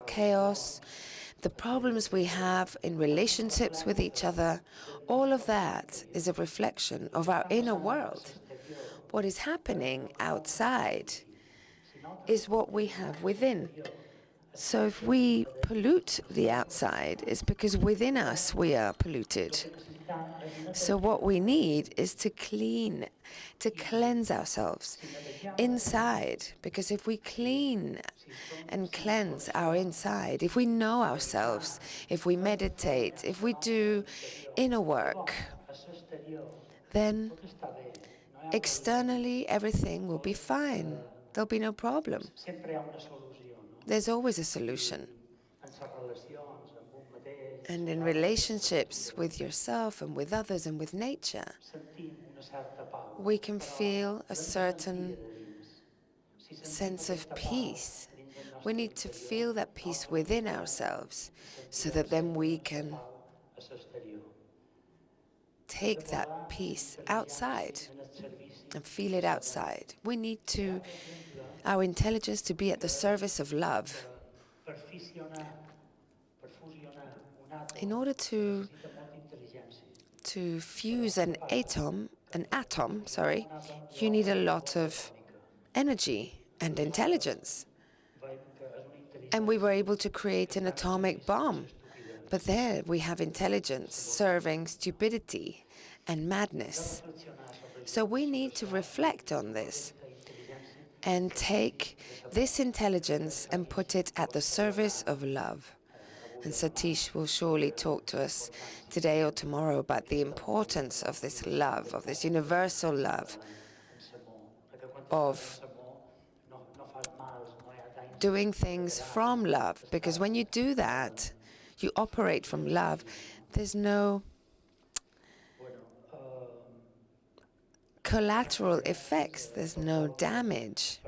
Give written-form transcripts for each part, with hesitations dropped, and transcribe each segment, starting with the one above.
chaos, the problems we have in relationships with each other, all of that is a reflection of our inner world. What is happening outside is what we have within. So if we pollute the outside, it's because within us we are polluted. So what we need is to cleanse ourselves inside, because if we clean and cleanse our inside, if we know ourselves, if we meditate, if we do inner work, then externally everything will be fine. There'll be no problem. There's always a solution. And in relationships with yourself and with others and with nature, we can feel a certain sense of peace. We need to feel that peace within ourselves so that then we can take that peace outside and feel it outside. We need our intelligence to be at the service of love. In order to fuse an atom, you need a lot of energy and intelligence. And we were able to create an atomic bomb. But there we have intelligence serving stupidity and madness. So we need to reflect on this and take this intelligence and put it at the service of love. And Satish will surely talk to us today or tomorrow about the importance of this love, of this universal love, of doing things from love. Because when you do that, you operate from love, there's no collateral effects, there's no damage.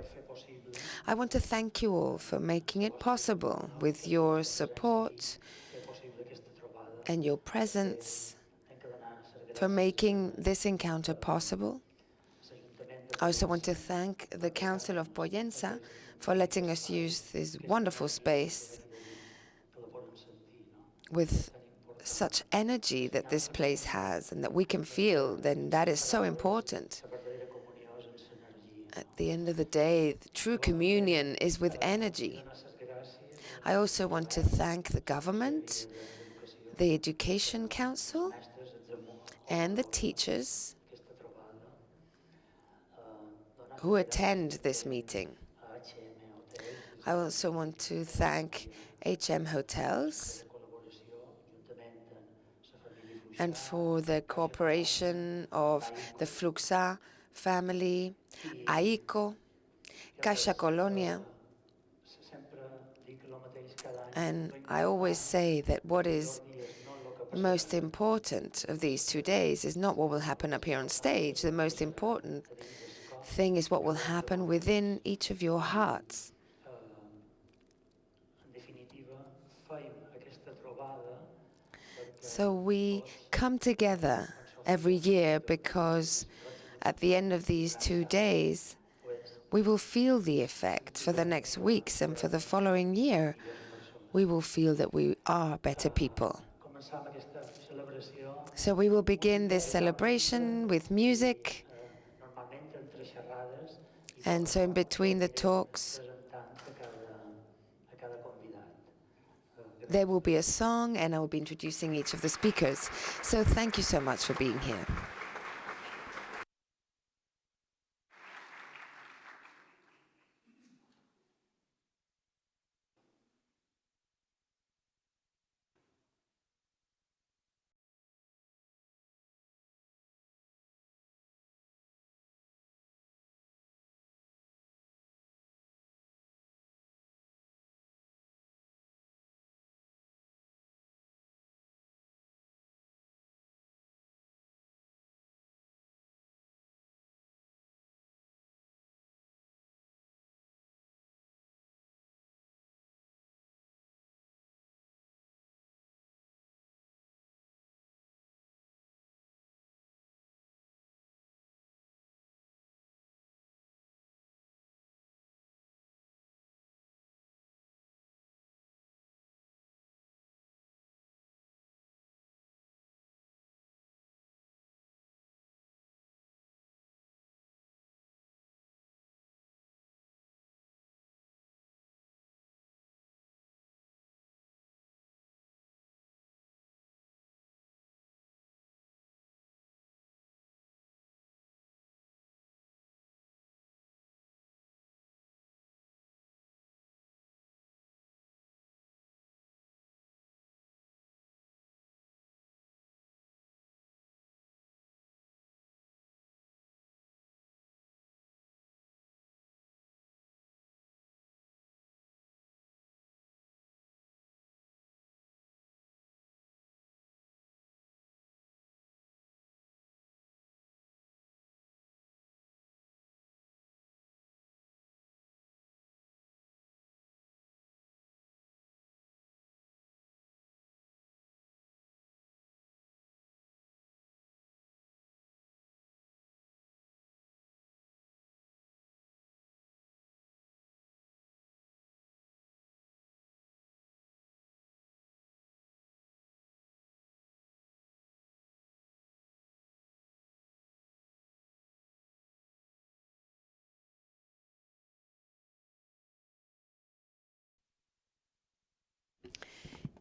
I want to thank you all for making it possible with your support and your presence, for making this encounter possible. I also want to thank the Council of Pollença for letting us use this wonderful space with such energy that this place has and that we can feel. Then that is so important. At the end of the day, the true communion is with energy. I also want to thank the government, the Education Council, and the teachers who attend this meeting. I also want to thank HM Hotels and for the cooperation of the Fluxá family, AICO, Caixa Colonia. And I always say that what is most important of these 2 days is not what will happen up here on stage. The most important thing is what will happen within each of your hearts. So we come together every year because at the end of these 2 days, we will feel the effect for the next weeks, and for the following year, we will feel that we are better people. So we will begin this celebration with music, and so in between the talks, there will be a song, and I will be introducing each of the speakers. So thank you so much for being here.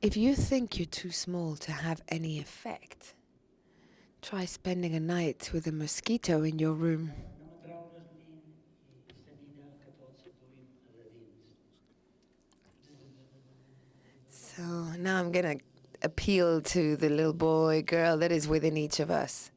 If you think you're too small to have any effect, try spending a night with a mosquito in your room. So now I'm going to appeal to the little boy, girl that is within each of us.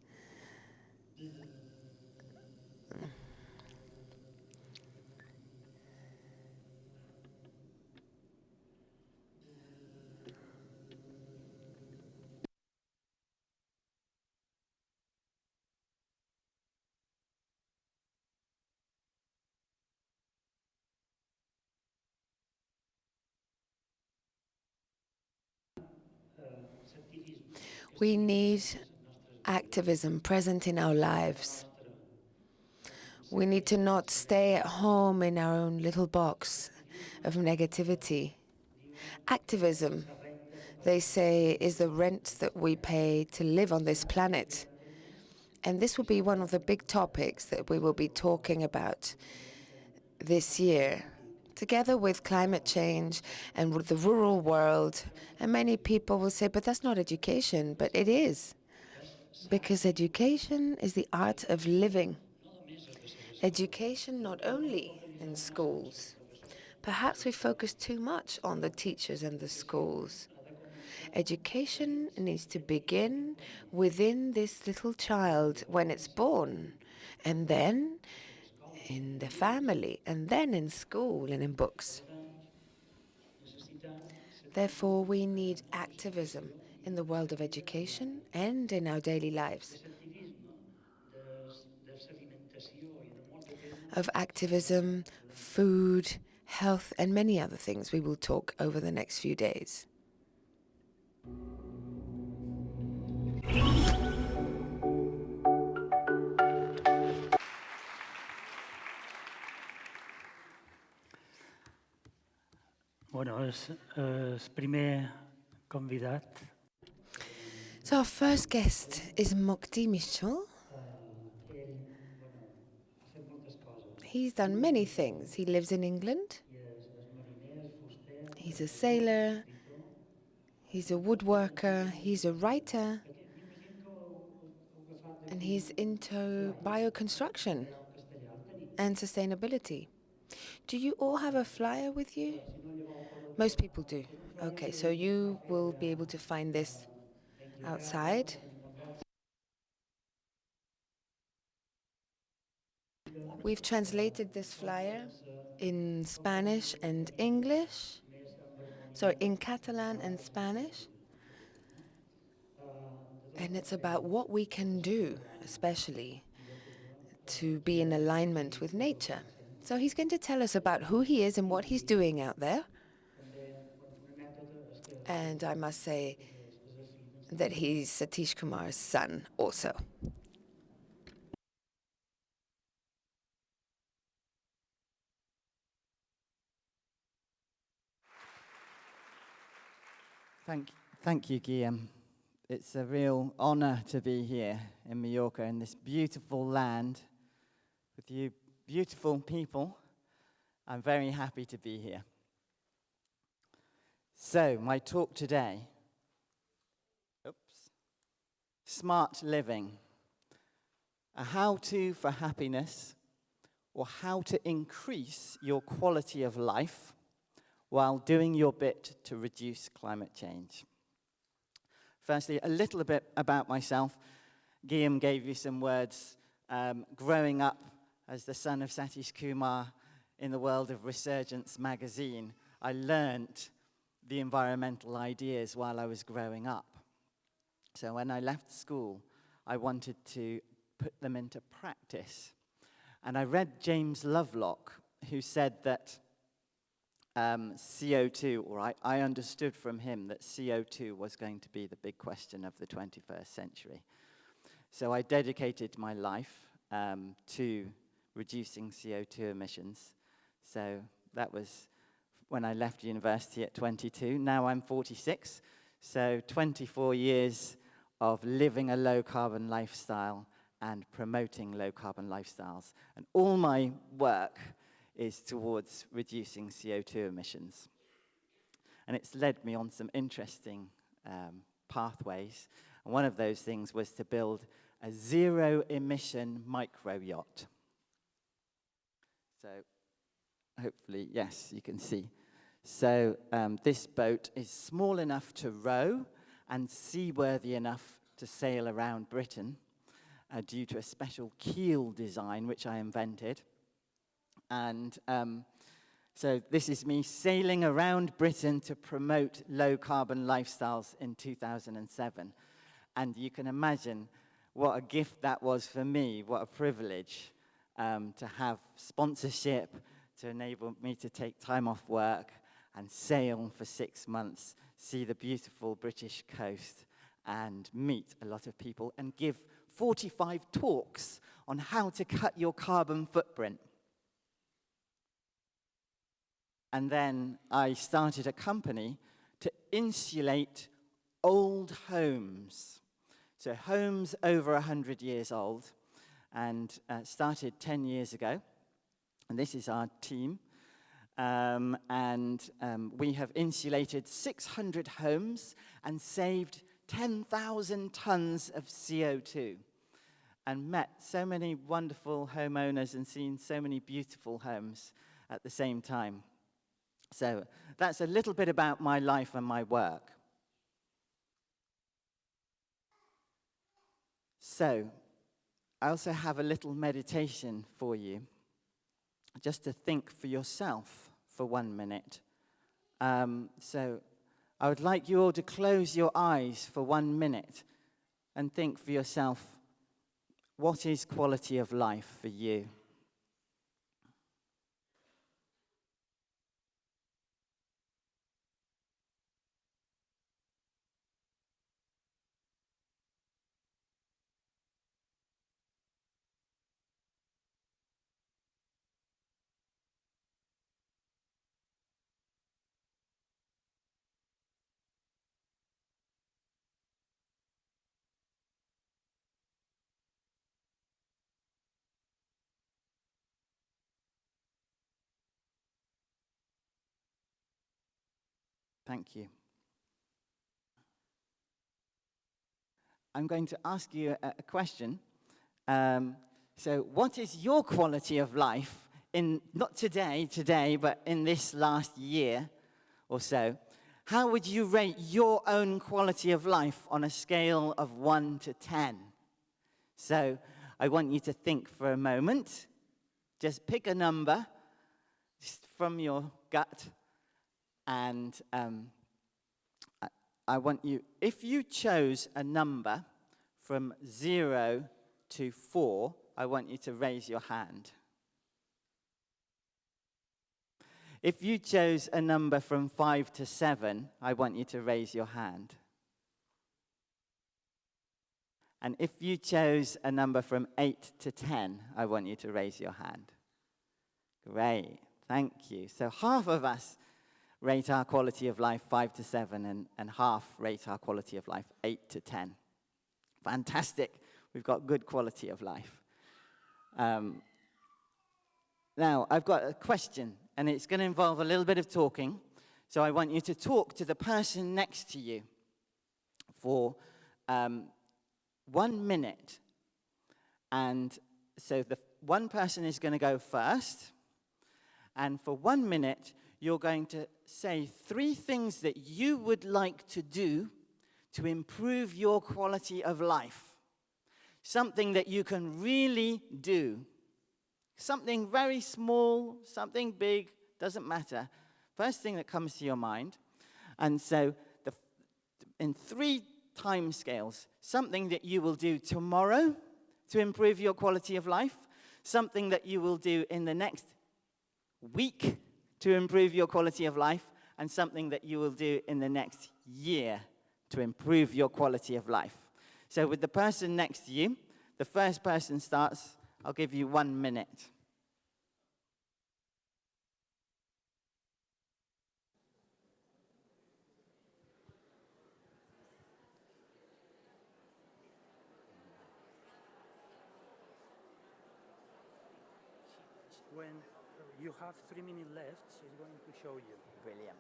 We need activism present in our lives. We need to not stay at home in our own little box of negativity. Activism, they say, is the rent that we pay to live on this planet. And this will be one of the big topics that we will be talking about this year, together with climate change and with the rural world. And many people will say, but that's not education, but it is. Because education is the art of living. Education not only in schools. Perhaps we focus too much on the teachers and the schools. Education needs to begin within this little child when it's born, and then in the family, and then in school and in books. Therefore, we need activism in the world of education and in our daily lives. Of activism, food, health, and many other things we will talk over the next few days. Bueno, primer convidat. So our first guest is Mokti Michel. He's done many things. He lives in England. He's a sailor. He's a woodworker. He's a writer. And he's into bioconstruction and sustainability. Do you all have a flyer with you? Most people do. Okay, so you will be able to find this outside. We've translated this flyer in Spanish and English. Sorry, in Catalan and Spanish. And it's about what we can do, especially to be in alignment with nature. So he's going to tell us about who he is and what he's doing out there. And I must say that he's Satish Kumar's son also. Thank you, Guillaume. It's a real honor to be here in Mallorca, in this beautiful land, with you beautiful people. I'm very happy to be here. So, my talk today, smart living, a how-to for happiness, or how to increase your quality of life while doing your bit to reduce climate change. Firstly, a little bit about myself. Guillaume gave you some words. Growing up as the son of Satish Kumar in the world of Resurgence magazine, I learnt the environmental ideas while I was growing up. So when I left school, I wanted to put them into practice. And I read James Lovelock, who said that CO2, or I understood from him that CO2 was going to be the big question of the 21st century. So I dedicated my life to reducing CO2 emissions. So that was when I left university at 22. Now I'm 46, so 24 years of living a low-carbon lifestyle and promoting low-carbon lifestyles. And all my work is towards reducing CO2 emissions. And it's led me on some interesting pathways. And one of those things was to build a zero-emission micro-yacht. So hopefully, yes, you can see. So this boat is small enough to row and seaworthy enough to sail around Britain due to a special keel design which I invented. And so this is me sailing around Britain to promote low-carbon lifestyles in 2007. And you can imagine what a gift that was for me, what a privilege to have sponsorship, to enable me to take time off work and sail for 6 months, see the beautiful British coast, and meet a lot of people and give 45 talks on how to cut your carbon footprint. And then I started a company to insulate old homes. So homes over 100 years old, and started 10 years ago. And this is our team. We have insulated 600 homes and saved 10,000 tons of CO2. And met so many wonderful homeowners and seen so many beautiful homes at the same time. So that's a little bit about my life and my work. So I also have a little meditation for you, just to think for yourself for 1 minute. So I would like you all to close your eyes for 1 minute and think for yourself, what is quality of life for you? Thank you. I'm going to ask you a question. So what is your quality of life in, not today, but in this last year or so? How would you rate your own quality of life on a scale of 1 to 10? So I want you to think for a moment. Just pick a number just from your gut, and I want you, if you chose a number from 0 to 4, I want you to raise your hand. If you chose a number from 5 to 7, I want you to raise your hand. And if you chose a number from 8 to 10, I want you to raise your hand. Great, thank you. So half of us rate our quality of life 5 to 7, and half rate our quality of life 8 to 10. Fantastic. We've got good quality of life. Now, I've got a question, and it's going to involve a little bit of talking. So I want you to talk to the person next to you for 1 minute. And so the one person is going to go first. And for 1 minute, you're going to say 3 things that you would like to do to improve your quality of life. Something that you can really do. Something very small, something big, doesn't matter. First thing that comes to your mind. And so in 3 time scales, something that you will do tomorrow to improve your quality of life, something that you will do in the next week to improve your quality of life, and something that you will do in the next year to improve your quality of life. So with the person next to you, the first person starts. I'll give you 1 minute. When you have 3 minutes left, she's going to show you. Brilliant.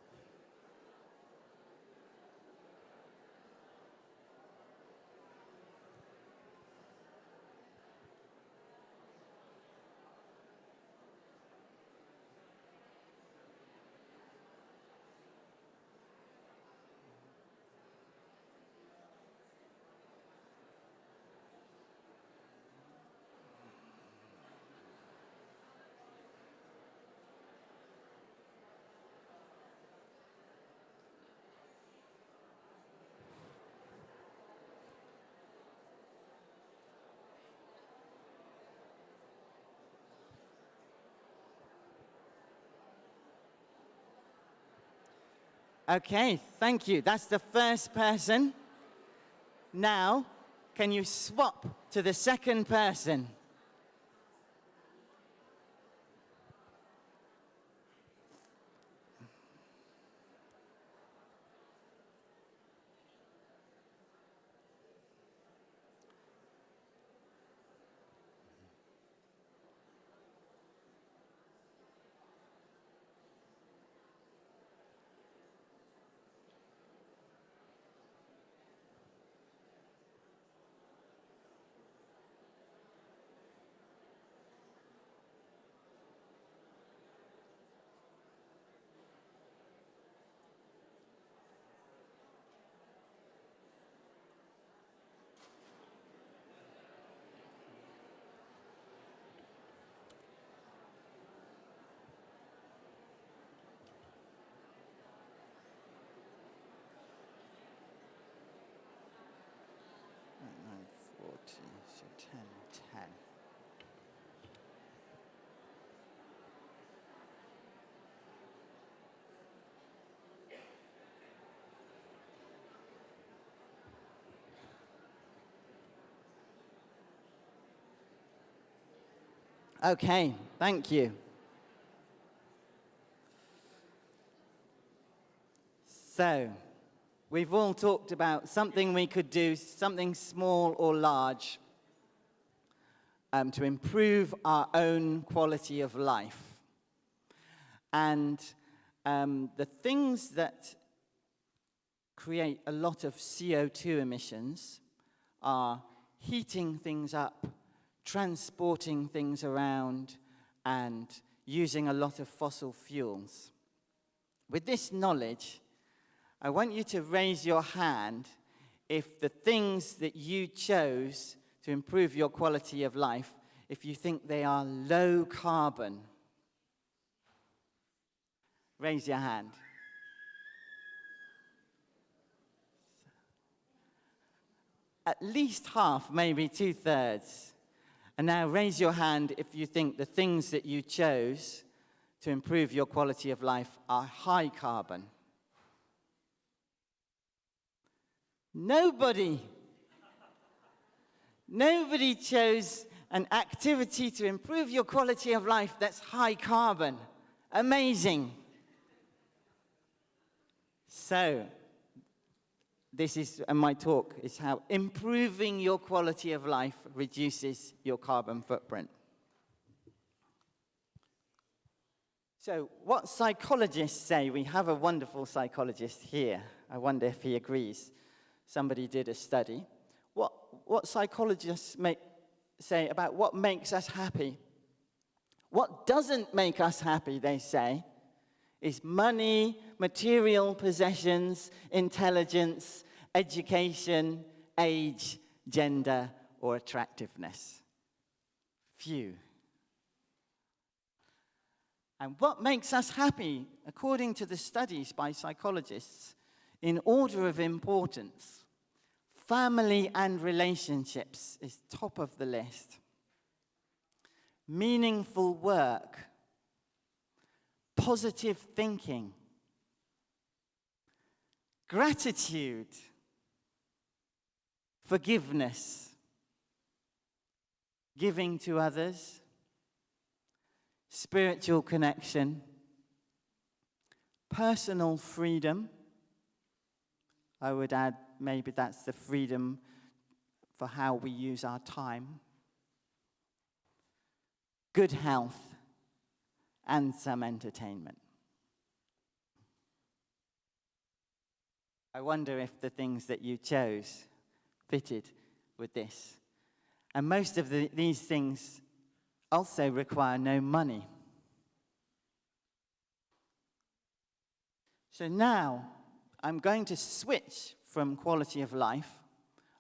Okay, thank you. That's the first person. Now, can you swap to the second person? So 10, 10. Okay, thank you. So, we've all talked about something we could do, something small or large, to improve our own quality of life. And the things that create a lot of CO2 emissions are heating things up, transporting things around, and using a lot of fossil fuels. With this knowledge, I want you to raise your hand if the things that you chose to improve your quality of life, if you think they are low carbon. Raise your hand. At least half, maybe 2/3. And now raise your hand if you think the things that you chose to improve your quality of life are high carbon. Nobody chose an activity to improve your quality of life that's high carbon. Amazing. So, this is, and my talk is how improving your quality of life reduces your carbon footprint. So, what psychologists say, we have a wonderful psychologist here. I wonder if he agrees. Somebody did a study. What psychologists say about what makes us happy? What doesn't make us happy, they say, is money, material possessions, intelligence, education, age, gender, or attractiveness. Few. And what makes us happy, according to the studies by psychologists, in order of importance, family and relationships is top of the list. Meaningful work, positive thinking, gratitude, forgiveness, giving to others, spiritual connection, personal freedom. I would add, maybe that's the freedom for how we use our time, good health, and some entertainment. I wonder if the things that you chose fitted with this. And most of these things also require no money. So now I'm going to switch from quality of life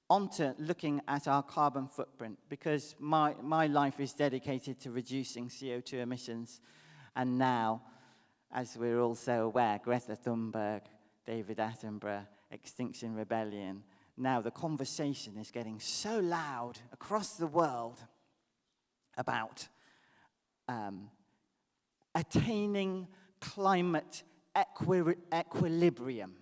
onto looking at our carbon footprint, because my life is dedicated to reducing CO2 emissions. And now, as we're also aware, Greta Thunberg, David Attenborough, Extinction Rebellion, now the conversation is getting so loud across the world about attaining climate equilibrium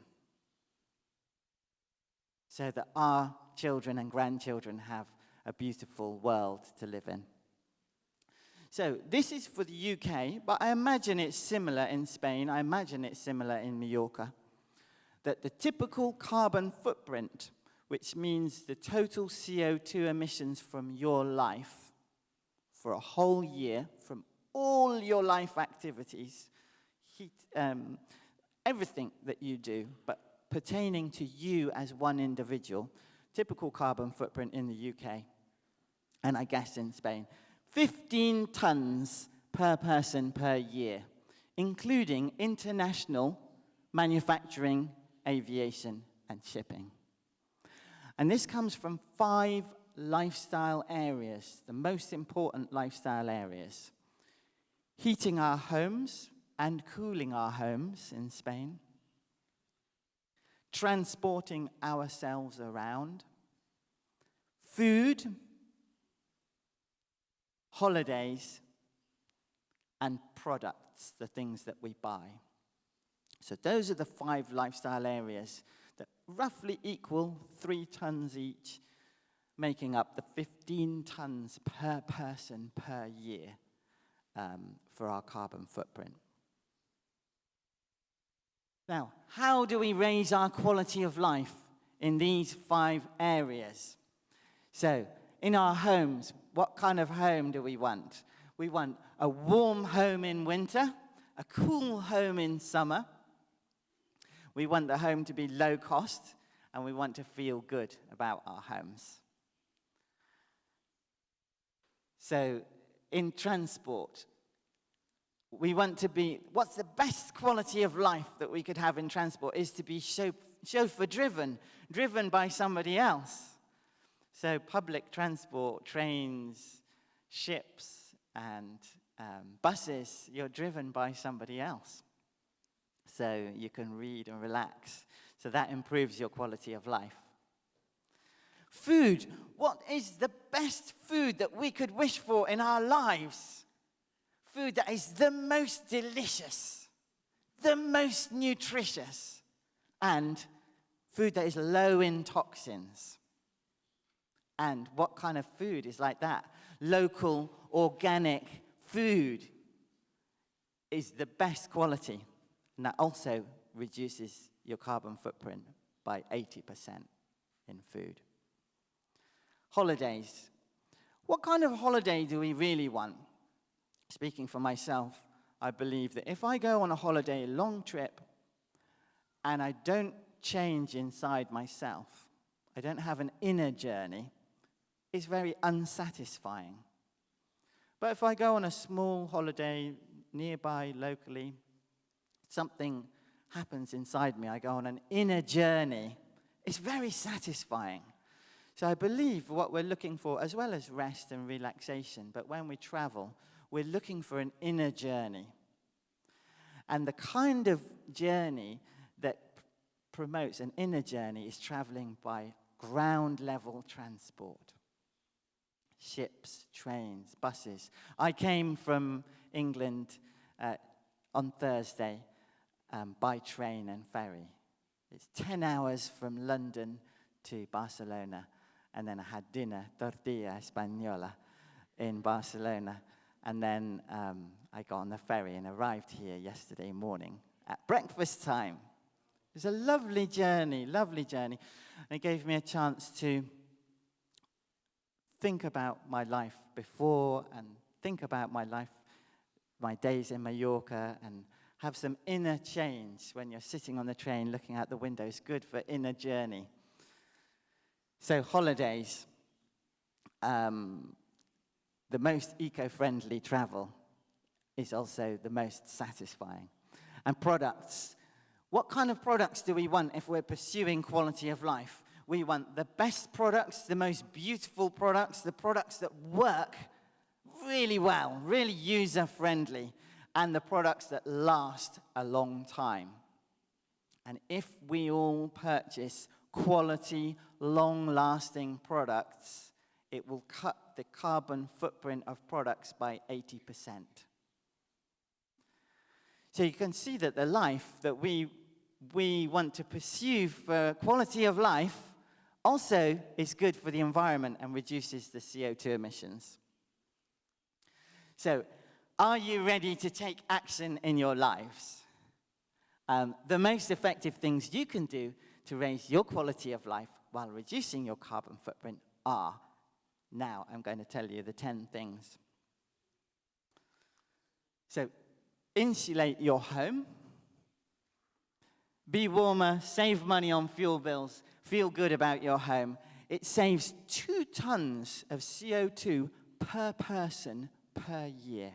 so that our children and grandchildren have a beautiful world to live in. So this is for the UK, but I imagine it's similar in Spain. I imagine it's similar in Mallorca. That the typical carbon footprint, which means the total CO2 emissions from your life for a whole year, from all your life activities, everything that you do, but pertaining to you as one individual, typical carbon footprint in the UK, and I guess in Spain, 15 tons per person per year, including international manufacturing, aviation, and shipping. And this comes from 5 lifestyle areas, the most important lifestyle areas. Heating our homes and cooling our homes in Spain. Transporting ourselves around. Food, holidays, and products, the things that we buy. So those are the 5 lifestyle areas that roughly equal 3 tons each, making up the 15 tons per person per year for our carbon footprint. Now, how do we raise our quality of life in these 5 areas? So, in our homes, what kind of home do we want? We want a warm home in winter, a cool home in summer. We want the home to be low cost, and we want to feel good about our homes. So, in transport, we want to be, what's the best quality of life that we could have in transport is to be chauffeur-driven, driven by somebody else. So public transport, trains, ships, and buses, you're driven by somebody else. So you can read and relax. So that improves your quality of life. Food. What is the best food that we could wish for in our lives? Food that is the most delicious, the most nutritious, and food that is low in toxins. And what kind of food is like that? Local, organic food is the best quality. And that also reduces your carbon footprint by 80% in food. Holidays. What kind of holiday do we really want? Speaking for myself, I believe that if I go on a holiday, a long trip, and I don't change inside myself, I don't have an inner journey, it's very unsatisfying. But if I go on a small holiday nearby, locally, something happens inside me, I go on an inner journey, it's very satisfying. So I believe what we're looking for, as well as rest and relaxation, but when we travel, we're looking for an inner journey. And the kind of journey that promotes an inner journey is traveling by ground-level transport. Ships, trains, buses. I came from England on Thursday by train and ferry. It's 10 hours from London to Barcelona. And then I had dinner, tortilla española, in Barcelona. And then I got on the ferry and arrived here yesterday morning at breakfast time. It was a lovely journey, lovely journey. And it gave me a chance to think about my life before and think about my life, my days in Mallorca, and have some inner change when you're sitting on the train looking out the window. It's good for inner journey. So holidays. The most eco-friendly travel is also the most satisfying. And products. What kind of products do we want if we're pursuing quality of life? We want the best products, the most beautiful products, the products that work really well, really user-friendly, and the products that last a long time. And if we all purchase quality, long-lasting products, it will cut the carbon footprint of products by 80%. So you can see that the life that we want to pursue for quality of life also is good for the environment and reduces the CO2 emissions. So, are you ready to take action in your lives? The most effective things you can do to raise your quality of life while reducing your carbon footprint are, now I'm going to tell you the 10 things. So, insulate your home. Be warmer, save money on fuel bills, feel good about your home. It saves 2 tons of CO2 per person per year.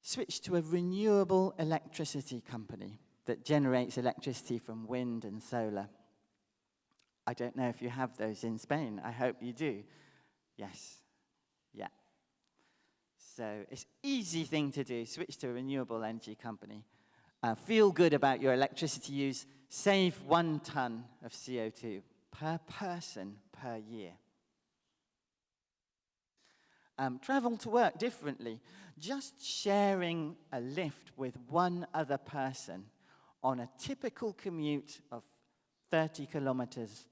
Switch to a renewable electricity company that generates electricity from wind and solar. I don't know if you have those in Spain. I hope you do. Yes. Yeah. So it's an easy thing to do. Switch to a renewable energy company. Feel good about your electricity use. Save 1 ton of CO2 per person per year. Travel to work differently. Just sharing a lift with one other person on a typical commute of 30 kilometers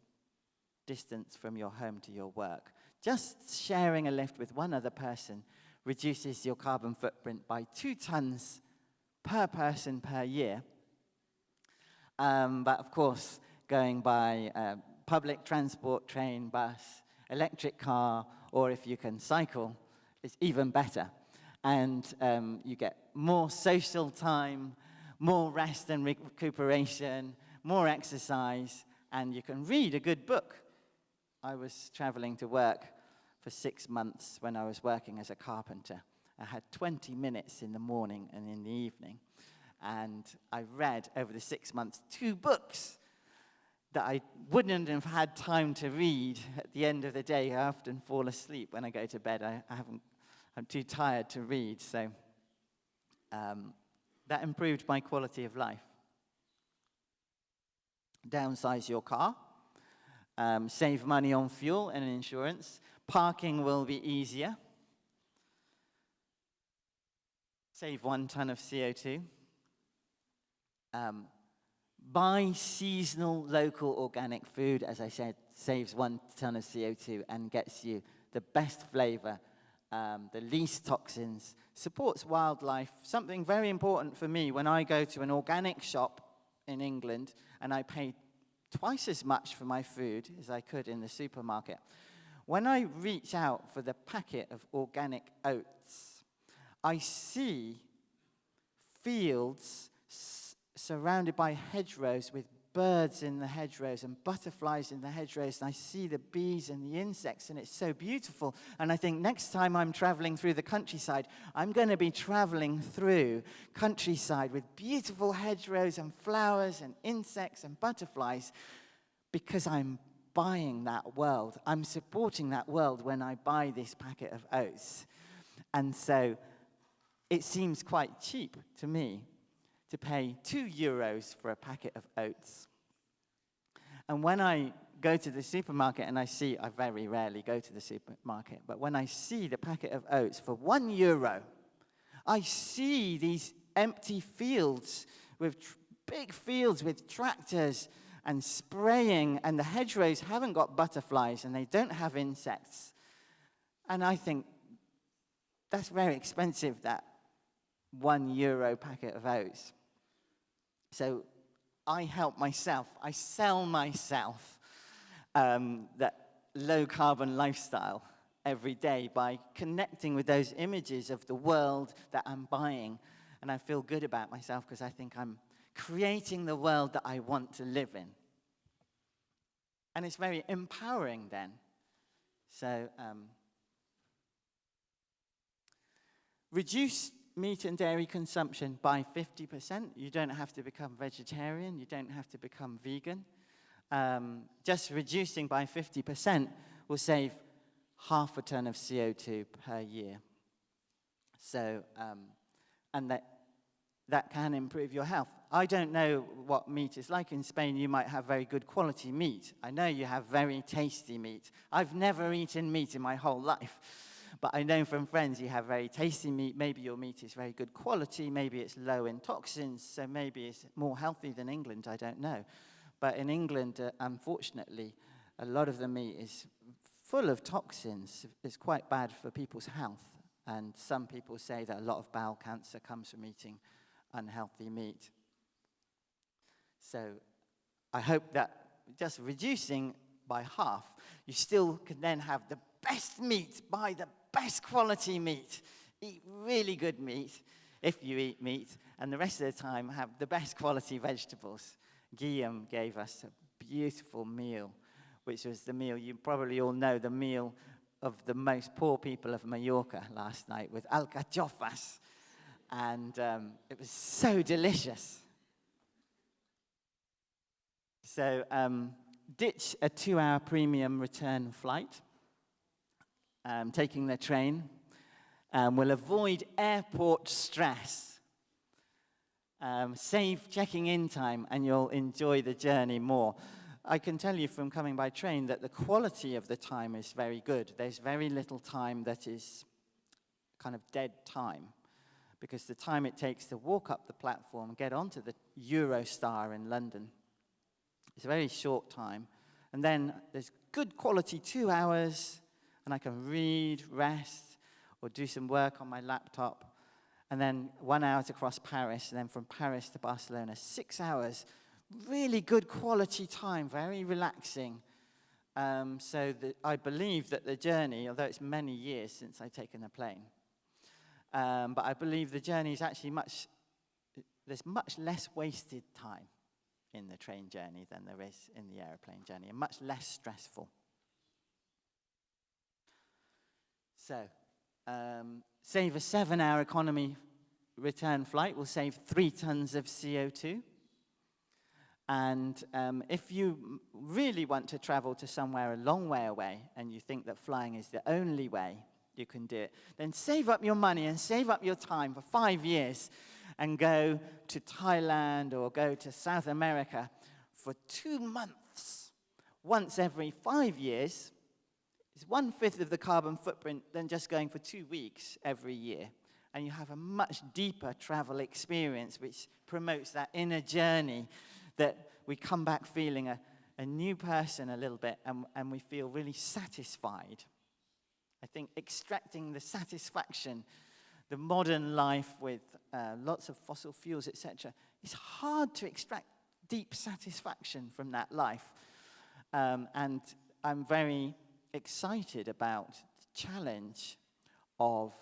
distance from your home to your work. Just sharing a lift with one other person reduces your carbon footprint by 2 tons per person per year. But of course, going by public transport, train, bus, electric car, or if you can cycle, it's even better. And you get more social time, more rest and recuperation, more exercise, and you can read a good book. I was traveling to work for 6 months when I was working as a carpenter. I had 20 minutes in the morning and in the evening. And I read over the 6 months 2 books that I wouldn't have had time to read at the end of the day. I often fall asleep when I go to bed. I'm too tired to read, so that improved my quality of life. Downsize your car, save money on fuel and insurance. Parking will be easier. Save 1 ton of CO2. Buy seasonal, local, organic food, as I said, saves 1 ton of CO2 and gets you the best flavor, the least toxins, supports wildlife. Something very important for me when I go to an organic shop in England and I pay twice as much for my food as I could in the supermarket. When I reach out for the packet of organic oats, I see fields surrounded by hedgerows with birds in the hedgerows and butterflies in the hedgerows, and I see the bees and the insects, and it's so beautiful. And I think next time I'm traveling through the countryside, I'm going to be traveling through countryside with beautiful hedgerows and flowers and insects and butterflies, because I'm buying that world. I'm supporting that world when I buy this packet of oats. And so it seems quite cheap to me to pay €2 for a packet of oats. And when I go to the supermarket and I very rarely go to the supermarket, but when I see the packet of oats for €1, I see these empty fields with big fields with tractors and spraying, and the hedgerows haven't got butterflies and they don't have insects. And I think that's very expensive, that €1 packet of oats. So I help myself, I sell myself that low-carbon lifestyle every day by connecting with those images of the world that I'm buying. And I feel good about myself because I think I'm creating the world that I want to live in. And it's very empowering then. So reduce meat and dairy consumption by 50%. You don't have to become vegetarian. You don't have to become vegan. Just reducing by 50% will save 0.5 ton of CO2 per year. So, and that can improve your health. I don't know what meat is like in Spain. You might have very good quality meat. I know you have very tasty meat. I've never eaten meat in my whole life. But I know from friends you have very tasty meat. Maybe your meat is very good quality. Maybe it's low in toxins. So maybe it's more healthy than England. I don't know. But in England, unfortunately, a lot of the meat is full of toxins. It's quite bad for people's health. And some people say that a lot of bowel cancer comes from eating unhealthy meat. So I hope that just reducing by half, you still can then have the best meat, buy the best quality meat, eat really good meat, if you eat meat, and the rest of the time have the best quality vegetables. Guillaume gave us a beautiful meal, which was the meal, you probably all know, the meal of the most poor people of Mallorca last night with alcachofas. And it was so delicious. So ditch a 2-hour premium return flight, taking the train. We'll avoid airport stress. Save checking in time, and you'll enjoy the journey more. I can tell you from coming by train that the quality of the time is very good. There's very little time that is kind of dead time, because the time it takes to walk up the platform and get onto the Eurostar in London, it's a very short time. And then there's good quality 2 hours, and I can read, rest, or do some work on my laptop. And then 1 hour to cross Paris, and then from Paris to Barcelona, 6 hours. Really good quality time, very relaxing. So I believe that the journey, although it's many years since I've taken a plane, but I believe the journey is actually there's much less wasted time in the train journey than there is in the aeroplane journey, and much less stressful. So, save a 7-hour economy return flight will save 3 tons of CO2. And if you really want to travel to somewhere a long way away, and you think that flying is the only way you can do it, then save up your money and save up your time for 5 years and go to Thailand or go to South America for 2 months. Once every 5 years is 1/5 of the carbon footprint than just going for 2 weeks every year. And you have a much deeper travel experience, which promotes that inner journey, that we come back feeling a new person a little bit, and we feel really satisfied. I think extracting the satisfaction, the modern life with lots of fossil fuels, etc., it's hard to extract deep satisfaction from that life. And I'm very excited about the challenge of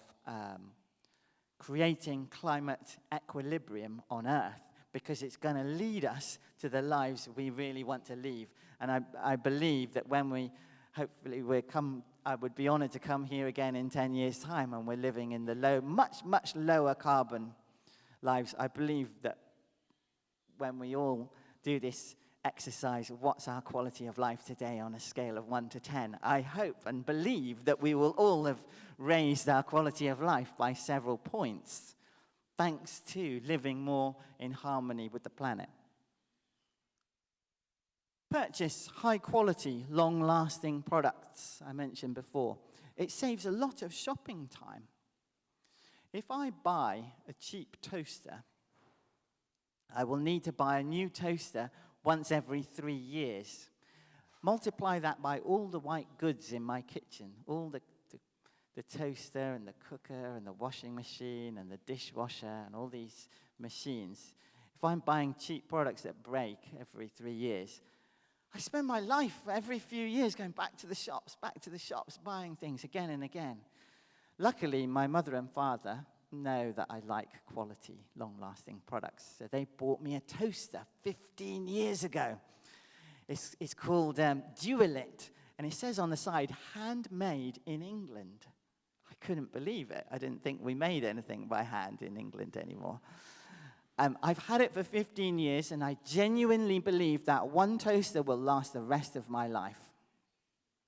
creating climate equilibrium on Earth, because it's going to lead us to the lives we really want to live. And I believe that when I would be honored to come here again in 10 years' time, and we're living in the much lower carbon lives. I believe that when we all do this exercise, what's our quality of life today on a scale of 1 to 10, I hope and believe that we will all have raised our quality of life by several points, thanks to living more in harmony with the planet. Purchase high-quality, long-lasting products, I mentioned before. It saves a lot of shopping time. If I buy a cheap toaster, I will need to buy a new toaster once every 3 years. Multiply that by all the white goods in my kitchen, all the toaster and the cooker and the washing machine and the dishwasher and all these machines. If I'm buying cheap products that break every 3 years, I spend my life every few years going back to the shops, buying things again and again. Luckily, my mother and father know that I like quality, long-lasting products. So they bought me a toaster 15 years ago. It's called Dualit, and it says on the side, handmade in England. I couldn't believe it. I didn't think we made anything by hand in England anymore. I've had it for 15 years, and I genuinely believe that one toaster will last the rest of my life.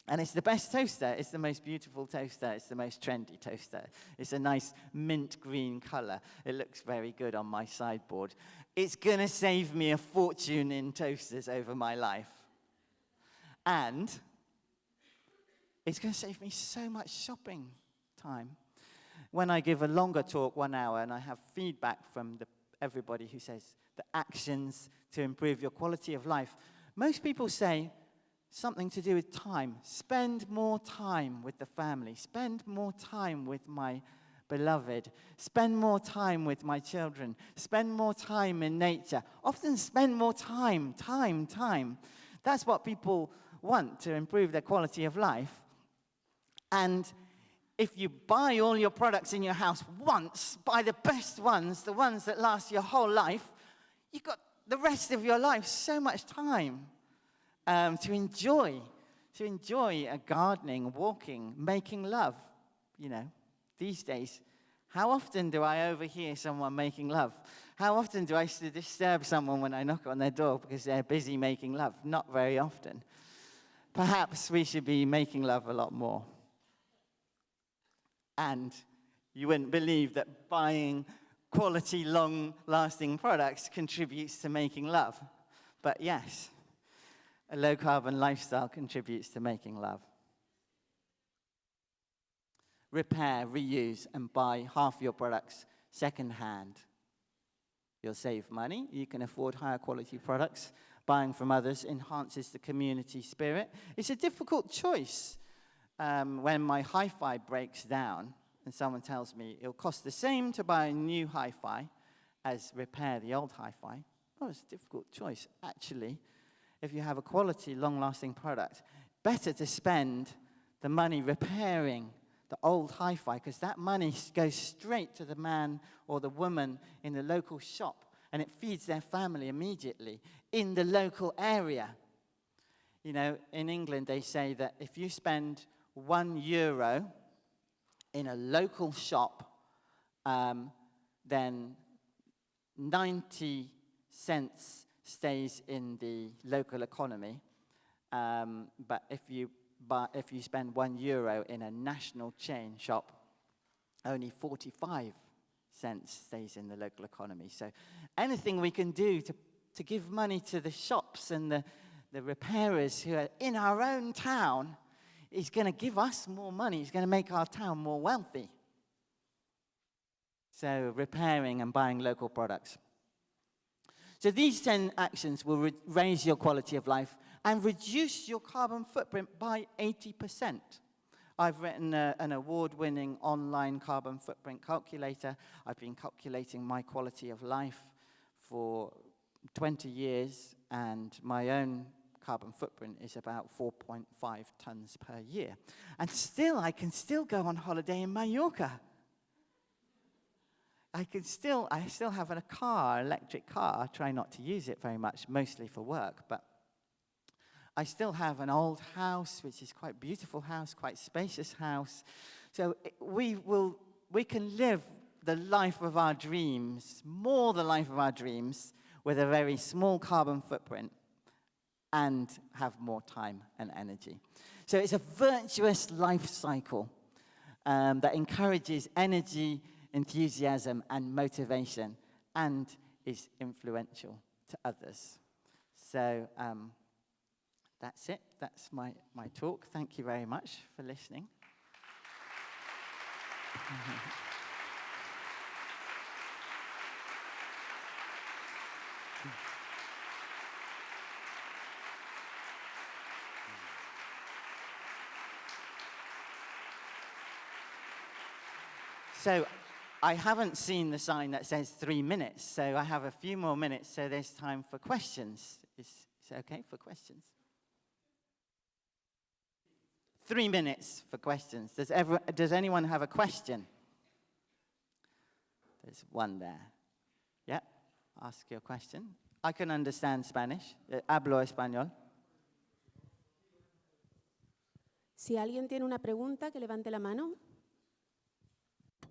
And it's the best toaster. It's the most beautiful toaster. It's the most trendy toaster. It's a nice mint green color. It looks very good on my sideboard. It's going to save me a fortune in toasters over my life. And it's going to save me so much shopping time. When I give a longer talk, 1 hour, and I have feedback from everybody who says the actions to improve your quality of life, most people say something to do with time. Spend more time with the family. Spend more time with my beloved. Spend more time with my children. Spend more time in nature. Often spend more time. That's what people want to improve their quality of life. And if you buy all your products in your house once, buy the best ones, the ones that last your whole life, you've got the rest of your life so much time to enjoy gardening, walking, making love. You know, these days, how often do I overhear someone making love? How often do I disturb someone when I knock on their door because they're busy making love? Not very often. Perhaps we should be making love a lot more. And you wouldn't believe that buying quality, long-lasting products contributes to making love. But yes, a low-carbon lifestyle contributes to making love. Repair, reuse, and buy half your products second-hand. You'll save money. You can afford higher quality products. Buying from others enhances the community spirit. It's a difficult choice. When my hi-fi breaks down and someone tells me it'll cost the same to buy a new hi-fi as repair the old hi-fi, oh, it's a difficult choice. Actually, if you have a quality, long-lasting product, better to spend the money repairing the old hi-fi, because that money goes straight to the man or the woman in the local shop, and it feeds their family immediately in the local area. You know, in England, they say that if you spend €1 in a local shop, then 90 cents stays in the local economy. But if you spend €1 in a national chain shop, only 45 cents stays in the local economy. So anything we can do to give money to the shops and the repairers who are in our own town is going to give us more money. It's going to make our town more wealthy. So repairing and buying local products. So these 10 actions will raise your quality of life and reduce your carbon footprint by 80%. I've written an award-winning online carbon footprint calculator. I've been calculating my quality of life for 20 years, and my own carbon footprint is about 4.5 tons per year. And still, I can still go on holiday in Mallorca. I still have a car, electric car. I try not to use it very much, mostly for work, but I still have an old house, which is quite a beautiful house, quite spacious house. So we can live the life of our dreams, more the life of our dreams, with a very small carbon footprint and have more time and energy. So it's a virtuous life cycle that encourages energy, enthusiasm, and motivation, and is influential to others. So that's it. That's my talk. Thank you very much for listening. So I haven't seen the sign that says 3 minutes, so I have a few more minutes, so there's time for questions. Is it okay for questions? 3 minutes for questions. Does anyone have a question? There's one there. Yeah, ask your question. I can understand Spanish. Hablo español. Si alguien tiene una pregunta, que levante la mano.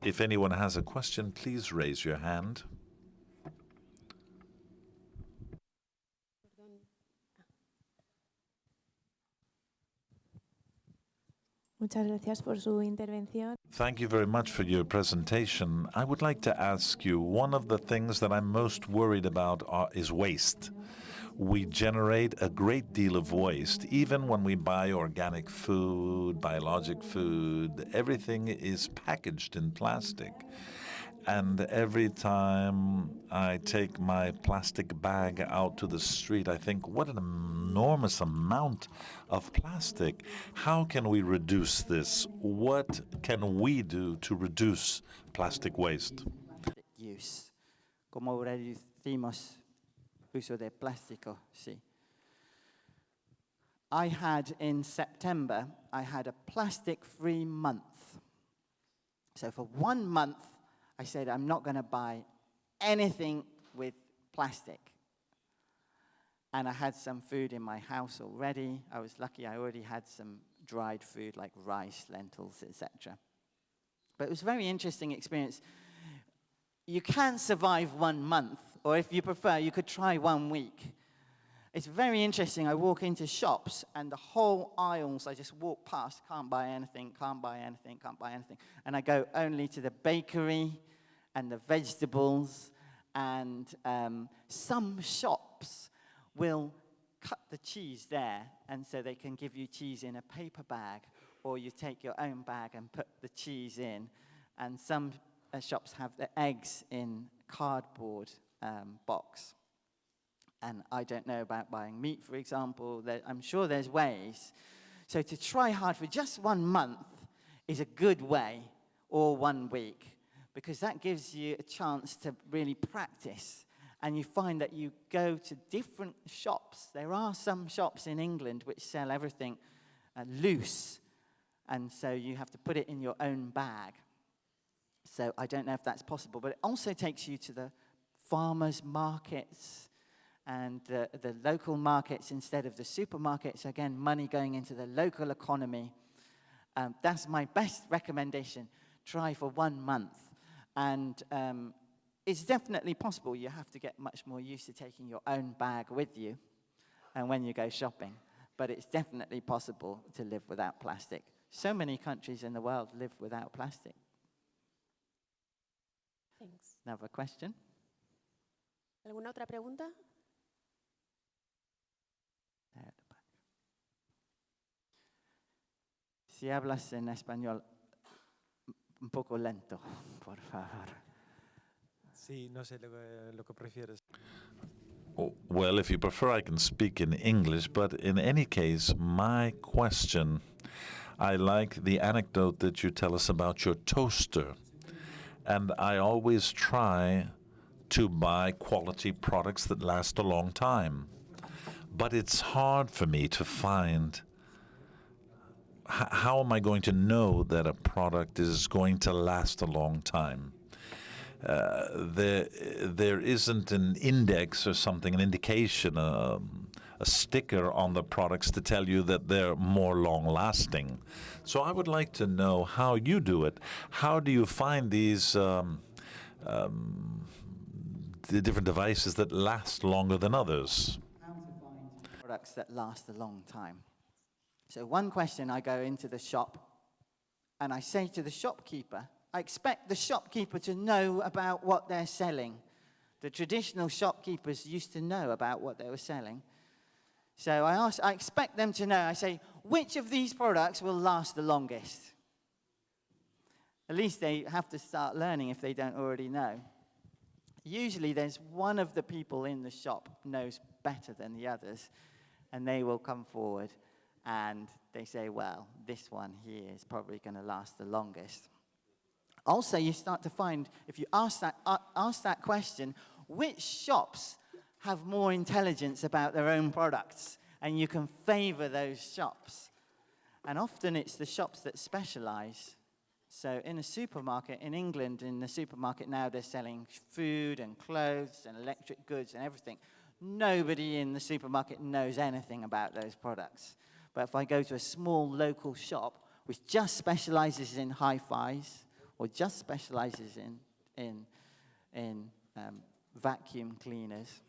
If anyone has a question, please raise your hand. Muchas gracias por su intervención. Thank you very much for your presentation. I would like to ask you, one of the things that I'm most worried about is waste. We generate a great deal of waste. Even when we buy organic food, biologic food, everything is packaged in plastic. And every time I take my plastic bag out to the street, I think, what an enormous amount of plastic. How can we reduce this? What can we do to reduce plastic waste? Use. ¿Cómo reducimos uso de plástico? Sí. In September, I had a plastic-free month. So for 1 month, I said, I'm not going to buy anything with plastic. And I had some food in my house already. I was lucky I already had some dried food like rice, lentils, etc. But it was a very interesting experience. You can survive 1 month, or if you prefer, you could try 1 week. It's very interesting. I walk into shops, and the whole aisles, I just walk past, can't buy anything, can't buy anything, can't buy anything. And I go only to the bakery and the vegetables, and some shops will cut the cheese there, and so they can give you cheese in a paper bag, or you take your own bag and put the cheese in. And some shops have the eggs in cardboard box. And I don't know about buying meat, for example. I'm sure there's ways. So to try hard for just 1 month is a good way, or 1 week, because that gives you a chance to really practice. And you find that you go to different shops. There are some shops in England which sell everything loose. And so you have to put it in your own bag. So I don't know if that's possible. But it also takes you to the farmers' markets and the local markets instead of the supermarkets. Again, money going into the local economy. That's my best recommendation. Try for 1 month. And it's definitely possible. You have to get much more used to taking your own bag with you and when you go shopping. But it's definitely possible to live without plastic. So many countries in the world live without plastic. Thanks. Another question? ¿Alguna otra pregunta? There at the back. Si hablas en español un poco lento, por favor. Sí, no sé lo que prefieres. Well, if you prefer, I can speak in English, but in any case, my question, I like the anecdote that you tell us about your toaster. And I always try to buy quality products that last a long time. But it's hard for me to find, how am I going to know that a product is going to last a long time? There isn't an index or something, an indication, a sticker on the products to tell you that they're more long-lasting. So I would like to know how you do it. How do you find these the different devices that last longer than others? How to find products that last a long time. So one question, I go into the shop and I say to the shopkeeper, I expect the shopkeeper to know about what they're selling. The traditional shopkeepers used to know about what they were selling. So I expect them to know. I say, which of these products will last the longest? At least they have to start learning if they don't already know. Usually there's one of the people in the shop knows better than the others, and they will come forward and they say, well, this one here is probably going to last the longest. Also, you start to find, if you ask that question, which shops have more intelligence about their own products, and you can favor those shops. And often it's the shops that specialize. So in a supermarket, in England, in the supermarket now, they're selling food and clothes and electric goods and everything. Nobody in the supermarket knows anything about those products. But if I go to a small local shop which just specializes in hi-fis, or just specializes in vacuum cleaners,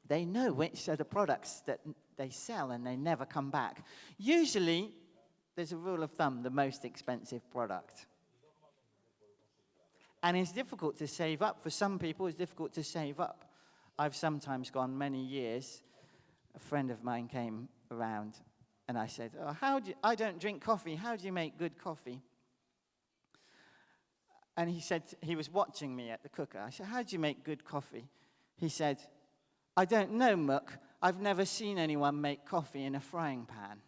they know which are the products that they sell and they never come back. Usually, there's a rule of thumb, the most expensive product. And it's difficult to save up. For some people, it's difficult to save up. I've sometimes gone many years. A friend of mine came around, and I said, oh, I don't drink coffee. How do you make good coffee? And he said, he was watching me at the cooker. I said, how do you make good coffee? He said, I don't know, Mook. I've never seen anyone make coffee in a frying pan.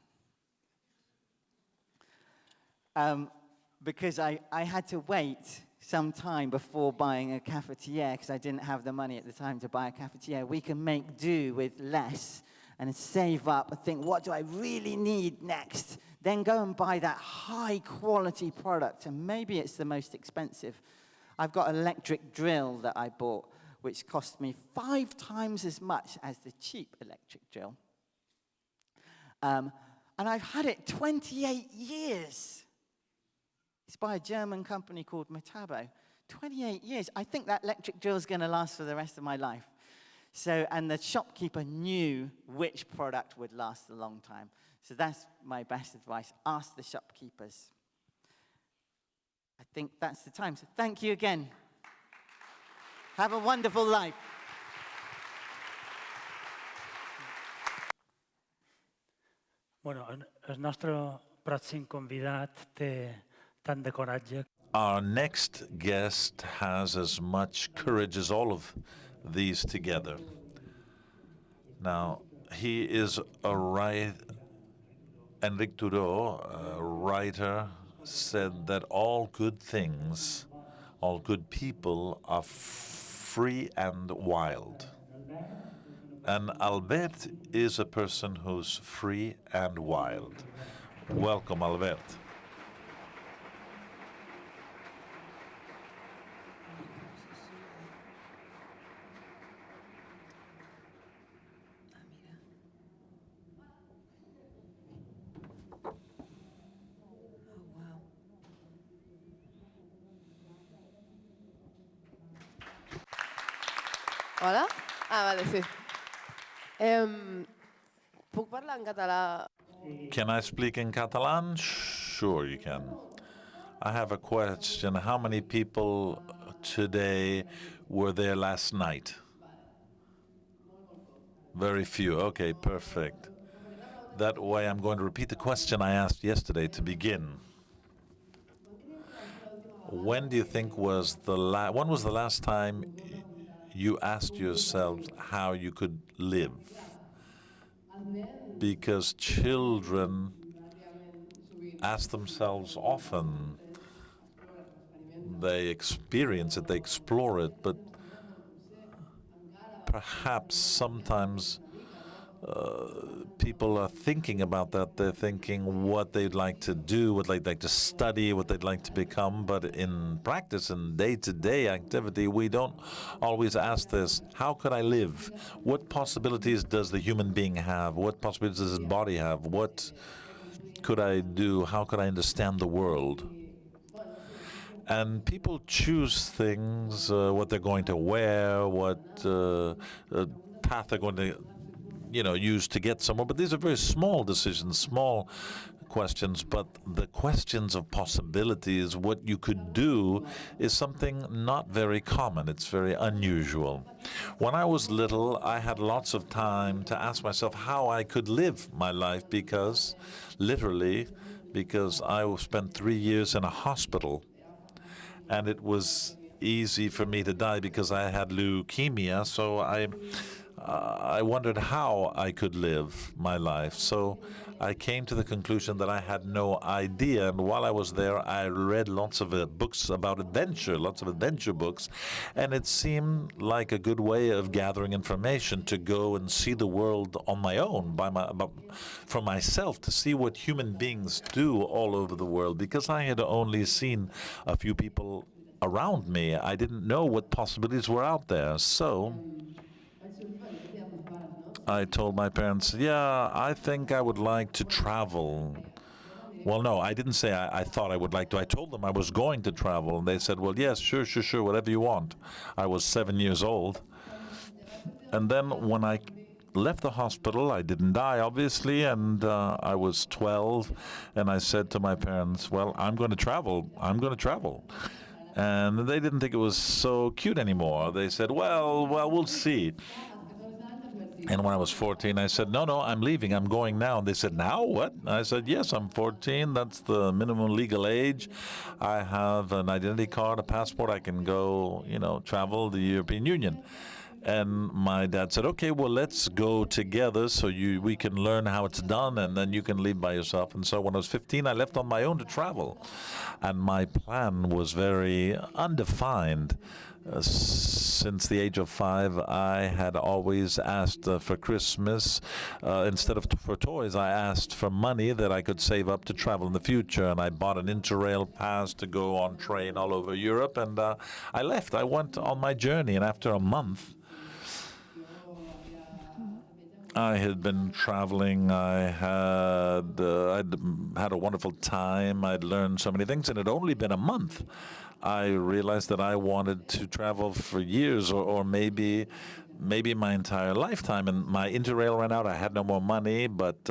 Because I had to wait some time before buying a cafetiere because I didn't have the money at the time to buy a cafetiere. We can make do with less and save up and think, what do I really need next? Then go and buy that high-quality product, and maybe it's the most expensive. I've got an electric drill that I bought, which cost me 5 times as much as the cheap electric drill. And I've had it 28 years. It's by a German company called Metabo. 28 years. I think that electric drill is going to last for the rest of my life. So, and the shopkeeper knew which product would last a long time. So that's my best advice. Ask the shopkeepers. I think that's the time. So thank you again. Have a wonderful life. Bueno, el nostre pròxim convidat té tant de coratge. Our next guest has as much courage as all of these together. Now, he is a writer. Enric Thoreau, a writer, said that all good things, all good people are free and wild. And Albert is a person who's free and wild. Welcome, Albert. Hola? Ah, vale, sí. Puc parlar en català? Can I speak in Catalan? Sure, you can. I have a question. How many people today were there last night? Very few. Okay, perfect. That way I'm going to repeat the question I asked yesterday to begin. When do you think was when was the last time you asked yourselves how you could live? Because children ask themselves often. They experience it, they explore it, but perhaps sometimes people are thinking about that. They're thinking what they'd like to do, what they'd like to study, what they'd like to become. But in practice, in day-to-day activity, we don't always ask this: how could I live? What possibilities does the human being have? What possibilities does his body have? What could I do? How could I understand the world? And people choose things, what they're going to wear, what path they're going to use to get somewhere. But these are very small decisions, small questions. But the questions of possibilities, what you could do, is something not very common. It's very unusual. When I was little, I had lots of time to ask myself how I could live my life because I spent 3 years in a hospital. And it was easy for me to die because I had leukemia. So I wondered how I could live my life. So I came to the conclusion that I had no idea. And while I was there, I read lots of books about adventure, lots of adventure books. And it seemed like a good way of gathering information to go and see the world on my own, for myself, to see what human beings do all over the world. Because I had only seen a few people around me, I didn't know what possibilities were out there. So I told my parents, yeah, I think I would like to travel. Well, no, I didn't say I thought I would like to. I told them I was going to travel. And they said, well, yes, sure, whatever you want. I was 7 years old. And then when I left the hospital. I didn't die, obviously, and I was 12, and I said to my parents, well, I'm going to travel. I'm going to travel. And they didn't think it was so cute anymore. They said, well, we'll see. And when I was 14, I said, no, I'm leaving. I'm going now. And they said, now what? I said, yes, I'm 14. That's the minimum legal age. I have an identity card, a passport. I can go, travel the European Union. And my dad said, okay, well, let's go together so we can learn how it's done, and then you can leave by yourself. And so when I was 15, I left on my own to travel. And my plan was very undefined. Since the age of 5, I had always asked for Christmas. Instead of for toys, I asked for money that I could save up to travel in the future. And I bought an Interrail pass to go on train all over Europe. And I left. I went on my journey. And after a month, I had been traveling. I'd had a wonderful time. I'd learned so many things. And it had only been a month. I realized that I wanted to travel for years or maybe my entire lifetime. And my Interrail ran out. I had no more money, but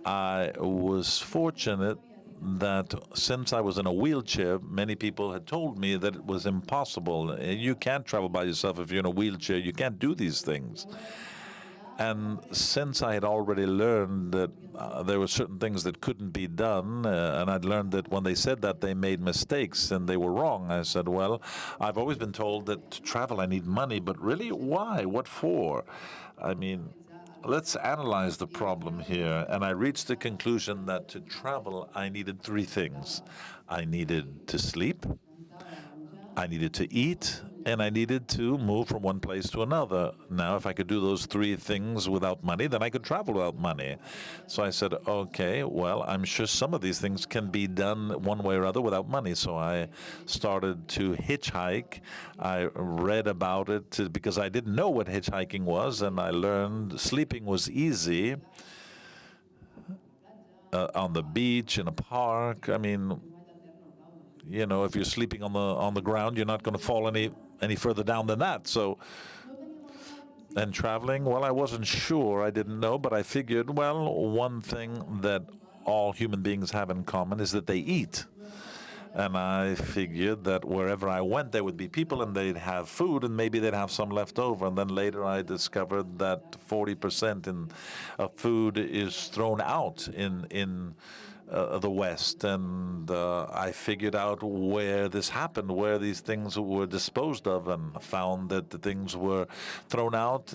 I was fortunate that since I was in a wheelchair, many people had told me that it was impossible. You can't travel by yourself if you're in a wheelchair. You can't do these things. And since I had already learned that there were certain things that couldn't be done, and I'd learned that when they said that, they made mistakes and they were wrong, I said, well, I've always been told that to travel I need money, but really, why? What for? I mean, let's analyze the problem here. And I reached the conclusion that to travel, I needed 3 things. I needed to sleep, I needed to eat, and I needed to move from one place to another. Now, if I could do those 3 things without money, then I could travel without money. So I said, okay, well, I'm sure some of these things can be done one way or other without money. So I started to hitchhike. I read about it because I didn't know what hitchhiking was, and I learned sleeping was easy on the beach, in a park. I mean, if you're sleeping on the ground, you're not going to fall any further down than that. So, and traveling, well, I wasn't sure. I didn't know, but I figured, well, one thing that all human beings have in common is that they eat. And I figured that wherever I went, there would be people and they'd have food and maybe they'd have some left over. And then later I discovered that 40% of food is thrown out in the West, and I figured out where this happened, where these things were disposed of, and found that the things were thrown out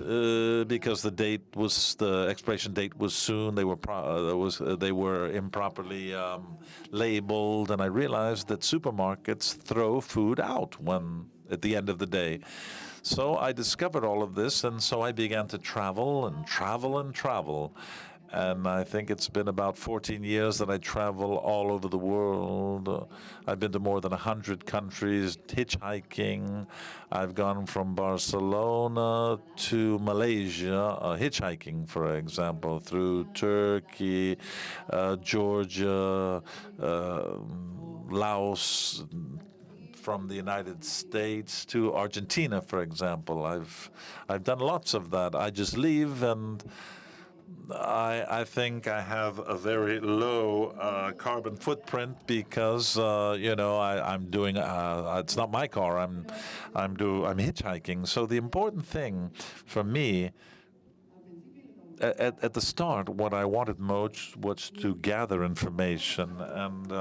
because the expiration date was soon. They were improperly labeled, and I realized that supermarkets throw food out at the end of the day. So I discovered all of this, and so I began to travel and travel and travel. And I think it's been about 14 years that I travel all over the world. I've been to more than 100 countries, hitchhiking. I've gone from Barcelona to Malaysia, hitchhiking, for example, through Turkey, Georgia, Laos, from the United States to Argentina, for example. I've done lots of that. I just leave, and I think I have a very low carbon footprint because I'm doing it's not my car. I'm hitchhiking. So the important thing for me at the start, what I wanted most was to gather information, and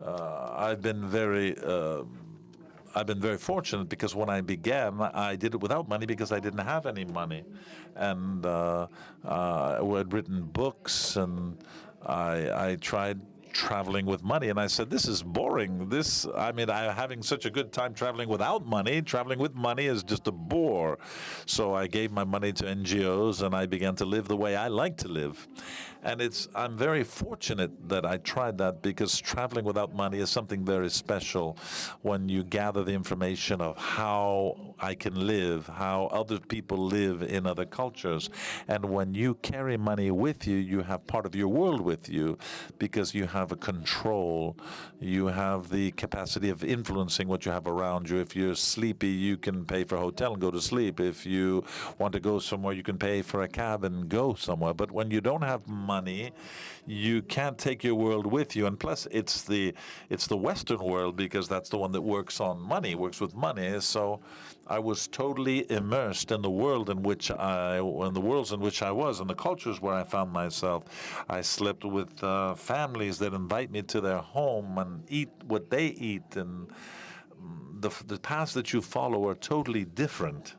I've been very fortunate because when I began, I did it without money because I didn't have any money. And I had written books, and I tried traveling with money, and I said, this is boring. I'm having such a good time traveling without money. Traveling with money is just a bore. So I gave my money to NGOs, and I began to live the way I like to live. And I'm very fortunate that I tried that, because traveling without money is something very special when you gather the information of how I can live, how other people live in other cultures. And when you carry money with you, you have part of your world with you, because you have have a control. You have the capacity of influencing what you have around you. If you're sleepy, you can pay for a hotel and go to sleep. If you want to go somewhere, you can pay for a cab and go somewhere. But when you don't have money, you can't take your world with you. And plus, it's the Western world, because that's the one that works with money. So I was totally immersed in the worlds in which I was, and the cultures where I found myself. I slept with families that invite me to their home and eat what they eat, and the paths that you follow are totally different,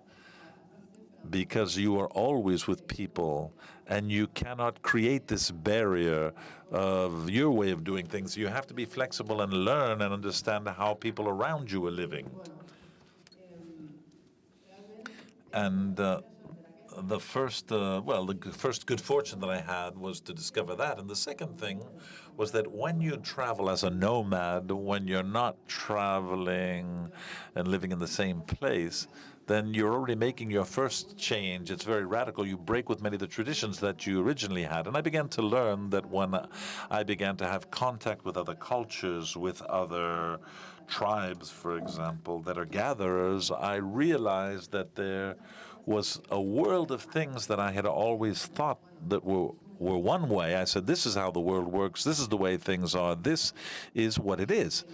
because you are always with people, and you cannot create this barrier of your way of doing things. You have to be flexible and learn and understand how people around you are living. And the first good fortune that I had was to discover that. And the second thing was that when you travel as a nomad, when you're not traveling and living in the same place, then you're already making your first change. It's very radical. You break with many of the traditions that you originally had. And I began to learn that when I began to have contact with other cultures, with other tribes, for example, that are gatherers, I realized that there was a world of things that I had always thought that were one way. I said, this is how the world works. This is the way things are. This is what it is.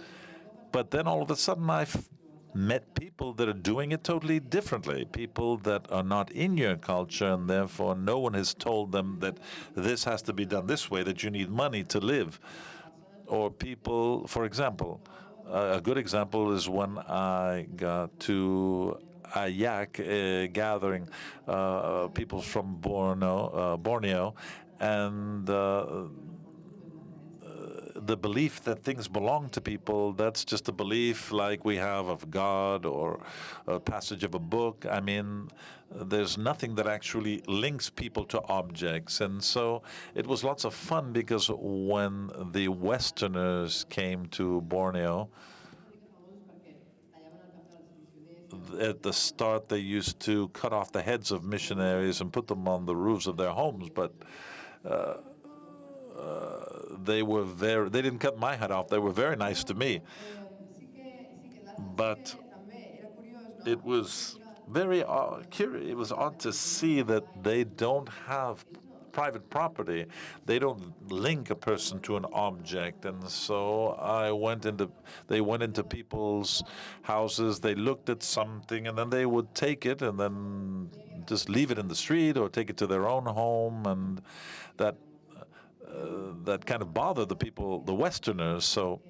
But then all of a sudden, I've met people that are doing it totally differently, people that are not in your culture, and therefore no one has told them that this has to be done this way, that you need money to live. Or people, for example, a good example is when I got to a yak gathering, people from Borneo, and the belief that things belong to people, that's just a belief like we have of God or a passage of a book. I mean, there's nothing that actually links people to objects. And so it was lots of fun, because when the Westerners came to Borneo, at the start, they used to cut off the heads of missionaries and put them on the roofs of their homes, but they didn't cut my head off. They were very nice to me. But it was very curious. It was odd to see that they don't have private property. They don't link a person to an object. And so they went into people's houses, they looked at something, and then they would take it and then just leave it in the street or take it to their own home. And that kind of bothered the people, the Westerners. So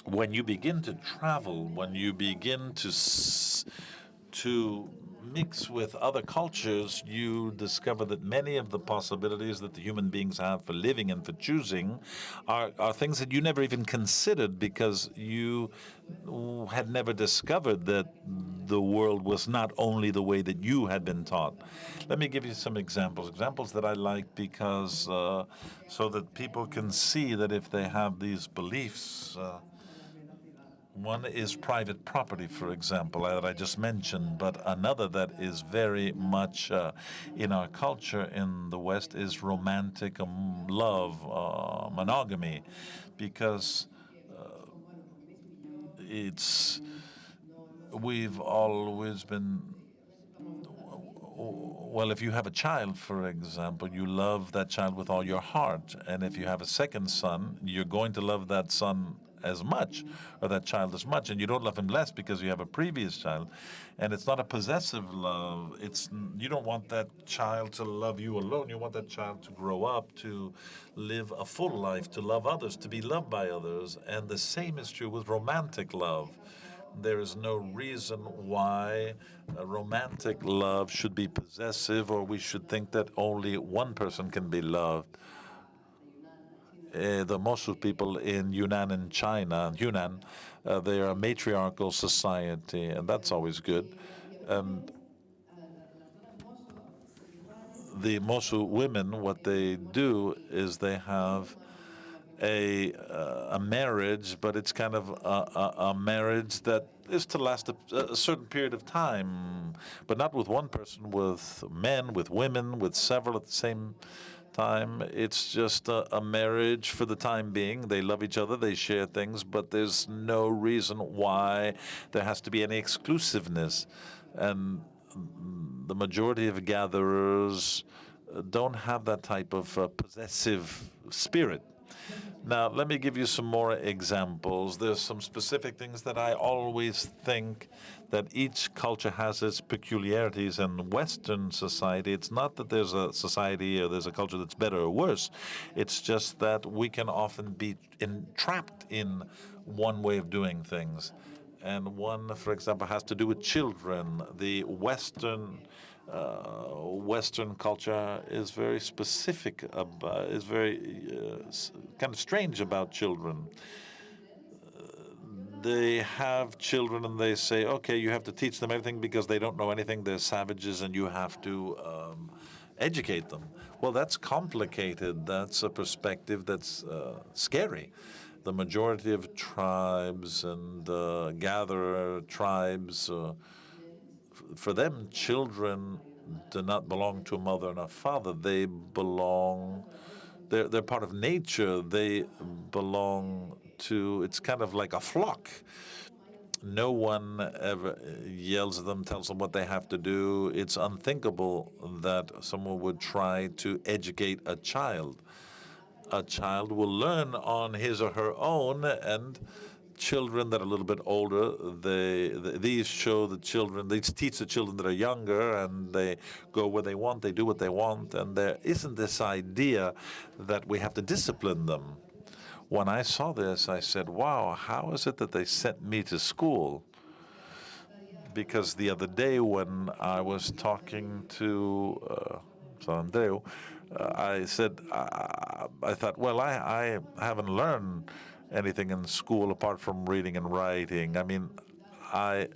when you begin to travel, when you begin to mix with other cultures, you discover that many of the possibilities that the human beings have for living and for choosing are things that you never even considered, because you had never discovered that the world was not only the way that you had been taught. Let me give you some examples that I like, because so that people can see that if they have these beliefs. One is private property, for example, that I just mentioned, but another that is very much in our culture in the West is romantic love, monogamy, because we've always been. Well, if you have a child, for example, you love that child with all your heart. And if you have a second son, you're going to love that son as much, or that child as much, and you don't love him less because you have a previous child. And it's not a possessive love. You don't want that child to love you alone. You want that child to grow up, to live a full life, to love others, to be loved by others. And the same is true with romantic love. There is no reason why romantic love should be possessive, or we should think that only one person can be loved. The Mosu people in Yunnan in China, they are a matriarchal society, and that's always good. And the Mosu women, what they do is they have a marriage, but it's kind of a marriage that is to last a certain period of time, but not with one person, with men, with women, with several at the same time, it's just a marriage for the time being. They love each other, they share things, but there's no reason why there has to be any exclusiveness. And the majority of gatherers don't have that type of possessive spirit. Now, let me give you some more examples. There's some specific things that I always think that each culture has its peculiarities. In Western society, it's not that there's a society or there's a culture that's better or worse. It's just that we can often be entrapped in one way of doing things. And one, for example, has to do with children. The Western culture is very specific about, is very kind of strange about children. They have children and they say, okay, you have to teach them everything because they don't know anything. They're savages and you have to educate them. Well, that's complicated. That's a perspective that's scary. The majority of tribes and gatherer tribes, for them, children do not belong to a mother and a father. They belong, they're part of nature. They belong to, it's kind of like a flock. No one ever yells at them, tells them what they have to do. It's unthinkable that someone would try to educate a child. A child will learn on his or her own, and children that are a little bit older, these show the children, these teach the children that are younger, and they go where they want, they do what they want, and there isn't this idea that we have to discipline them. When I saw this, I said, wow, how is it that they sent me to school? Because the other day when I was talking to San Andreu, I said, I thought, well, I haven't learned anything in school apart from reading and writing. I mean, I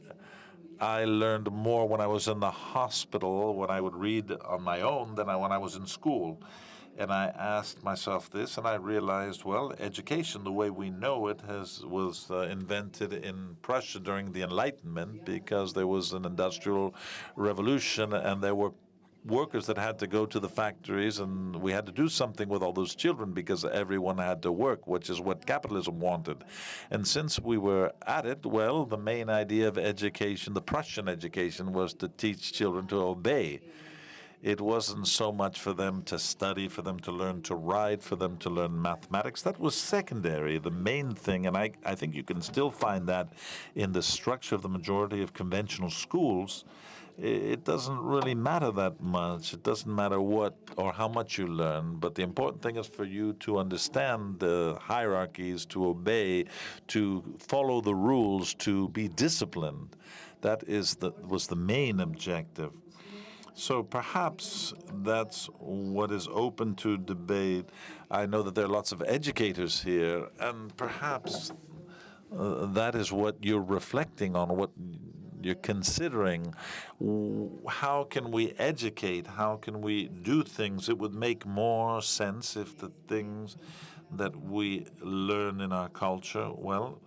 learned more when I was in the hospital, when I would read on my own, than when I was in school. And I asked myself this, and I realized, well, education, the way we know it, was invented in Prussia during the Enlightenment because there was an industrial revolution, and there were workers that had to go to the factories, and we had to do something with all those children because everyone had to work, which is what capitalism wanted. And since we were at it, well, the main idea of education, the Prussian education, was to teach children to obey. It wasn't so much for them to study, for them to learn to write, for them to learn mathematics. That was secondary. The main thing, and I think you can still find that in the structure of the majority of conventional schools, it doesn't really matter that much. It doesn't matter what or how much you learn, but the important thing is for you to understand the hierarchies, to obey, to follow the rules, to be disciplined. That was the main objective. So perhaps that's what is open to debate. I know that there are lots of educators here, and perhaps that is what you're reflecting on, what you're considering. How can we educate? How can we do things? It would make more sense if the things that we learn in our culture, well,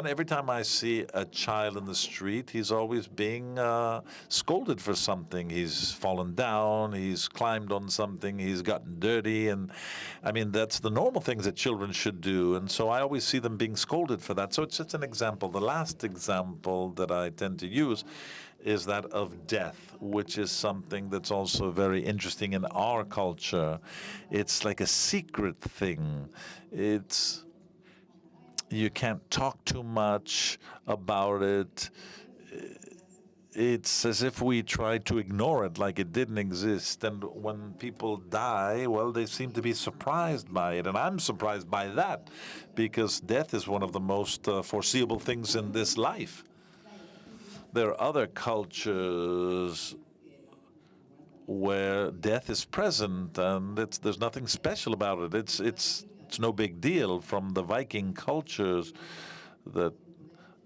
every time I see a child in the street, he's always being scolded for something. He's fallen down, he's climbed on something, he's gotten dirty, and I mean that's the normal things that children should do. And so I always see them being scolded for that. So it's just an example. The last example that I tend to use is that of death, which is something that's also very interesting in our culture. It's like a secret thing. You can't talk too much about it. It's as if we try to ignore it like it didn't exist. And when people die, well, they seem to be surprised by it. And I'm surprised by that because death is one of the most foreseeable things in this life. There are other cultures where death is present and there's nothing special about it. It's no big deal. From the Viking cultures that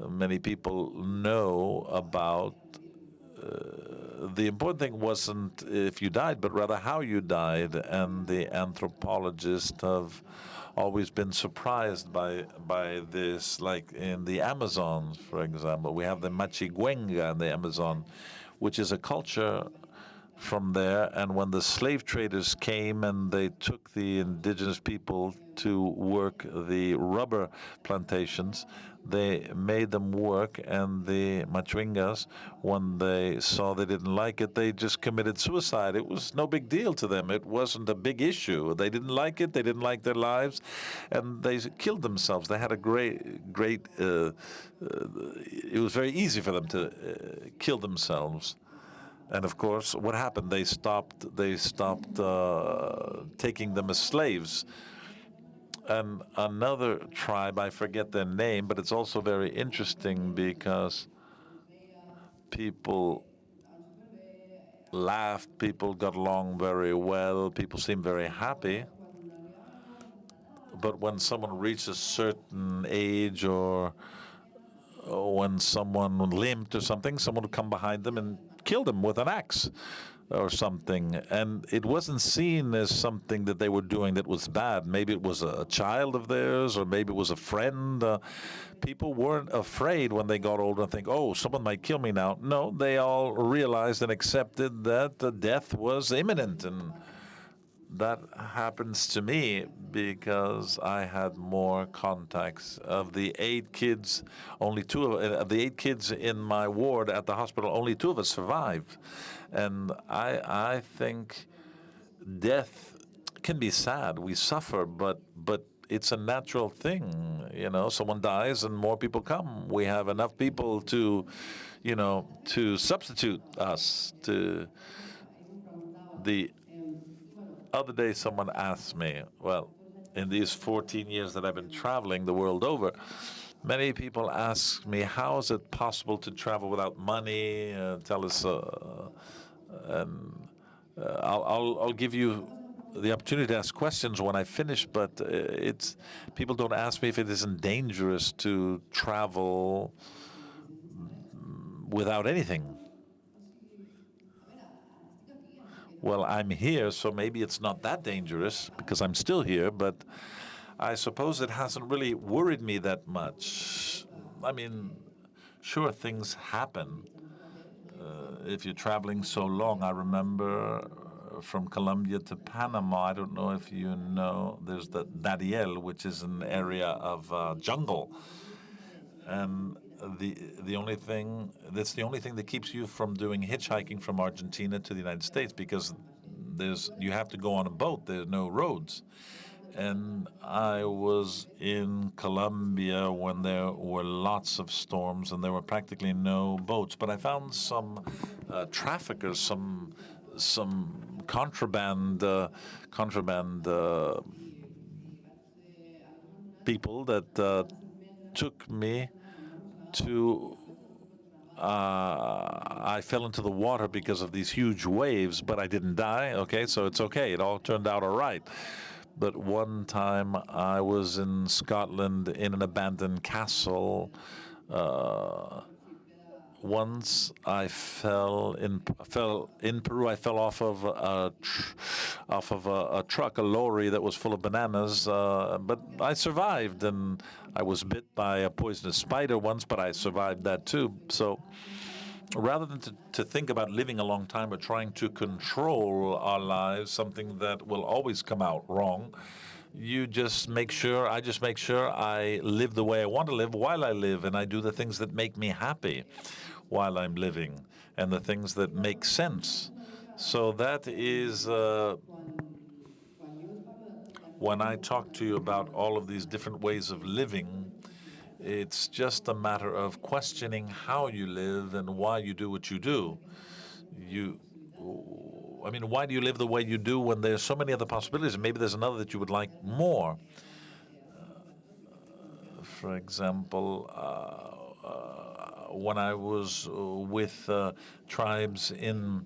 many people know about, the important thing wasn't if you died, but rather how you died. And the anthropologists have always been surprised by this. Like in the Amazon, for example, we have the Machiguenga in the Amazon, which is a culture from there. And when the slave traders came and they took the indigenous people to work the rubber plantations, they made them work, and the Machuingas, when they saw they didn't like it, they just committed suicide. It was no big deal to them. It wasn't a big issue. They didn't like it. They didn't like their lives, and they killed themselves. They had a great. It was very easy for them to kill themselves. And of course, what happened? They stopped taking them as slaves. And another tribe, I forget their name, but it's also very interesting because people laughed, people got along very well, people seemed very happy. But when someone reached a certain age, or when someone limped or something, someone would come behind them and kill them with an axe or something. And it wasn't seen as something that they were doing that was bad. Maybe it was a child of theirs, or maybe it was a friend. People weren't afraid when they got older and think, oh, someone might kill me now. No, they all realized and accepted that death was imminent. And that happens to me because I had more contacts. Of the 8 kids, only 2 of the 8 kids in my ward at the hospital, only 2 of us survived. And I think death can be sad. We suffer, but it's a natural thing. You know, someone dies and more people come. We have enough people to, to substitute us. To the other day, someone asked me, well, in these 14 years that I've been traveling the world over, many people ask me, how is it possible to travel without money? Tell us, and I'll give you the opportunity to ask questions when I finish, but people don't ask me if it isn't dangerous to travel without anything. Well, I'm here, so maybe it's not that dangerous because I'm still here, but I suppose it hasn't really worried me that much. I mean, sure, things happen. If you're traveling so long, I remember from Colombia to Panama, I don't know if you know, there's the Dariel, which is an area of jungle. And the only thing that's the only thing that keeps you from doing hitchhiking from Argentina to the United States, because you have to go on a boat. There are no roads. And I was in Colombia when there were lots of storms and there were practically no boats. But I found some traffickers, some contraband people that took me to. I fell into the water because of these huge waves, but I didn't die. Okay, so it's okay. It all turned out all right. But one time I was in Scotland in an abandoned castle. Once I fell in Peru. I fell off of a truck, a lorry that was full of bananas. But I survived, and I was bit by a poisonous spider once, but I survived that too. So rather than to think about living a long time or trying to control our lives, something that will always come out wrong, I just make sure I live the way I want to live while I live, and I do the things that make me happy while I'm living, and the things that make sense. So that is when I talk to you about all of these different ways of living, it's just a matter of questioning how you live and why you do what you do. Why do you live the way you do when there's so many other possibilities? Maybe there's another that you would like more. For example, when I was with tribes in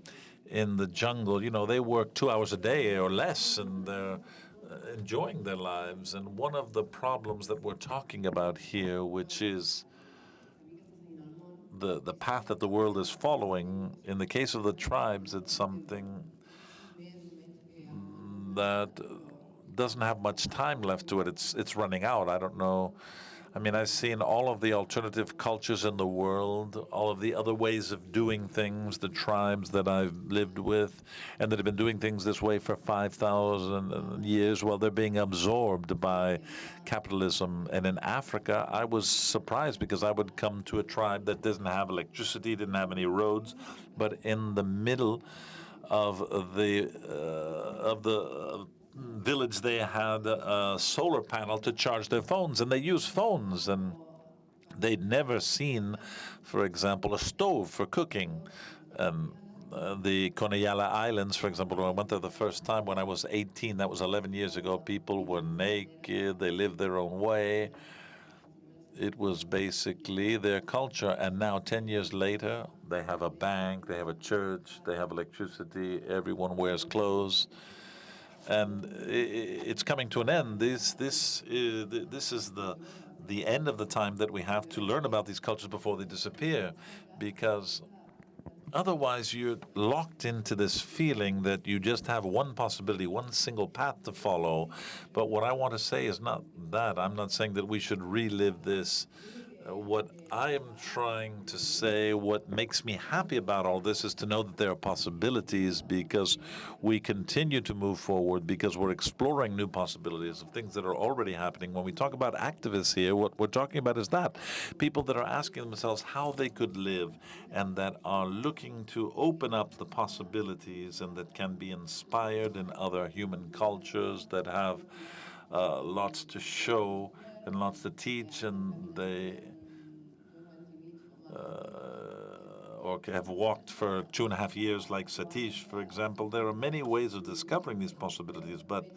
the jungle, they work 2 hours a day or less, and they're enjoying their lives. And one of the problems that we're talking about here, which is the path that the world is following, in the case of the tribes, it's something that doesn't have much time left to it. It's running out. I don't know I mean, I've seen all of the alternative cultures in the world, all of the other ways of doing things, the tribes that I've lived with, and that have been doing things this way for 5,000 years. Well, they're being absorbed by capitalism. And in Africa, I was surprised because I would come to a tribe that doesn't have electricity, didn't have any roads, but in the middle of the village, they had a solar panel to charge their phones, and they use phones, and they'd never seen, for example, a stove for cooking. The Koniala Islands, for example, when I went there the first time when I was 18, that was 11 years ago, people were naked, they lived their own way. It was basically their culture. And now, 10 years later, they have a bank, they have a church, they have electricity, everyone wears clothes. And it's coming to an end. This is the end of the time that we have to learn about these cultures before they disappear, because otherwise you're locked into this feeling that you just have one possibility, one single path to follow. But what I want to say is not that. I'm not saying that we should relive this. What I am trying to say, what makes me happy about all this, is to know that there are possibilities, because we continue to move forward, because we're exploring new possibilities of things that are already happening. When we talk about activists here, what we're talking about is that people that are asking themselves how they could live, and that are looking to open up the possibilities, and that can be inspired in other human cultures that have lots to show and lots to teach, and they or have walked for 2.5 years, like Satish, for example. There are many ways of discovering these possibilities, but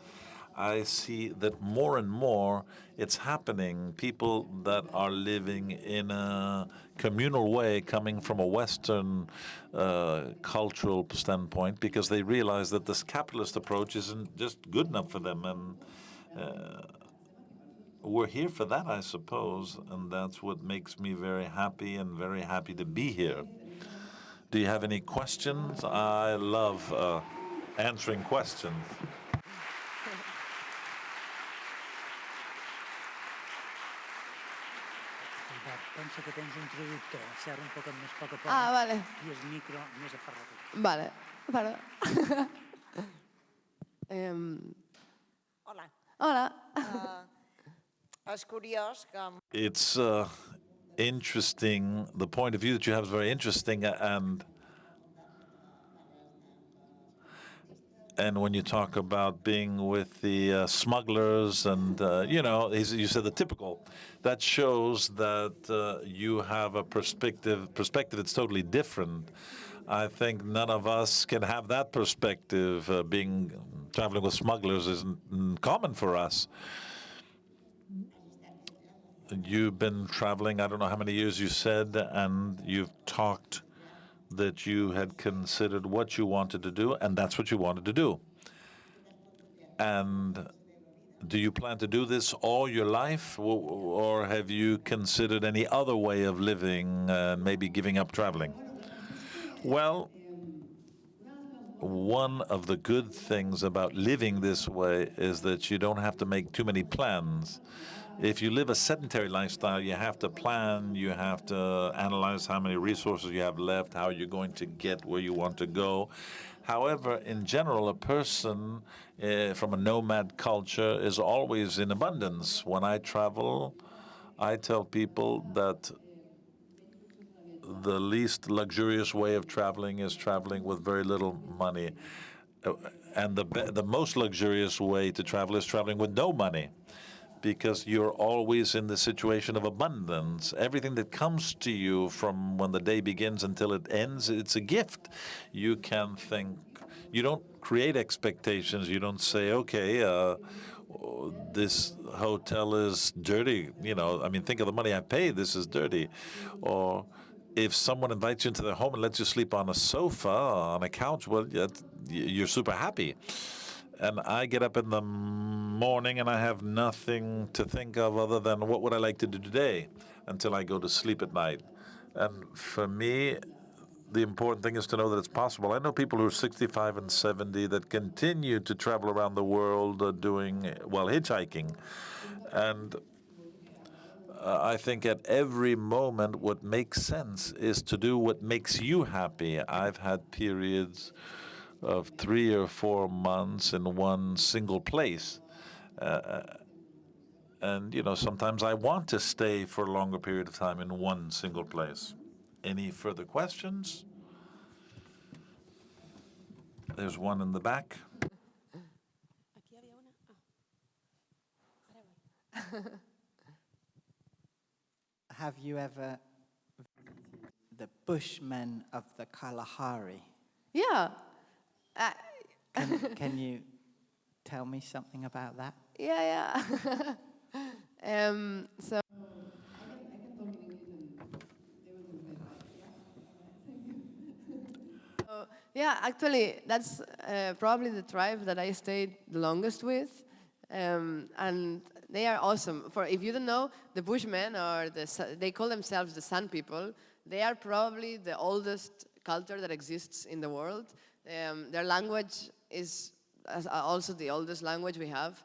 I see that more and more it's happening. People that are living in a communal way, coming from a Western cultural standpoint, because they realize that this capitalist approach isn't just good enough for them. And we're here for that, I suppose, and that's what makes me very happy and very happy to be here. Do you have any questions? I love answering questions. Pensa que tens un traductor, serra un poquet més poc a poc. Ah, vale. I el micro més aferrat. Vale, perdó. Hola. Hola. És curiós que... It's interesting. The point of view that you have is very interesting, and when you talk about being with the smugglers, and you said the typical, that shows that you have a perspective that's totally different. I think none of us can have that perspective. Traveling with smugglers isn't common for us. You've been traveling, I don't know how many years you said, and you've talked that you had considered what you wanted to do, and that's what you wanted to do. And do you plan to do this all your life, or have you considered any other way of living, maybe giving up traveling? Well, one of the good things about living this way is that you don't have to make too many plans. If you live a sedentary lifestyle, you have to plan, you have to analyze how many resources you have left, how you're going to get where you want to go. However, in general, a person from a nomad culture is always in abundance. When I travel, I tell people that the least luxurious way of traveling is traveling with very little money. And the most luxurious way to travel is traveling with no money, because you're always in the situation of abundance. Everything that comes to you from when the day begins until it ends, it's a gift. You can think, you don't create expectations. You don't say, okay, this hotel is dirty. Think of the money I paid. This is dirty. Or if someone invites you into their home and lets you sleep on a sofa, on a couch, well, you're super happy. And I get up in the morning and I have nothing to think of other than what would I like to do today until I go to sleep at night. And for me, the important thing is to know that it's possible. I know people who are 65 and 70 that continue to travel around the world doing hitchhiking. And I think at every moment what makes sense is to do what makes you happy. I've had periods of 3 or 4 months in one single place. And, sometimes I want to stay for a longer period of time in one single place. Any further questions? There's one in the back. Aquí había una. Ahora voy. Have you ever the Bushmen of the Kalahari? Yeah. Can you tell me something about that? Yeah. So yeah, actually, that's probably the tribe that I stayed the longest with, and they are awesome. For if you don't know, the Bushmen or they call themselves the Sun People. They are probably the oldest culture that exists in the world. Their language is also the oldest language we have.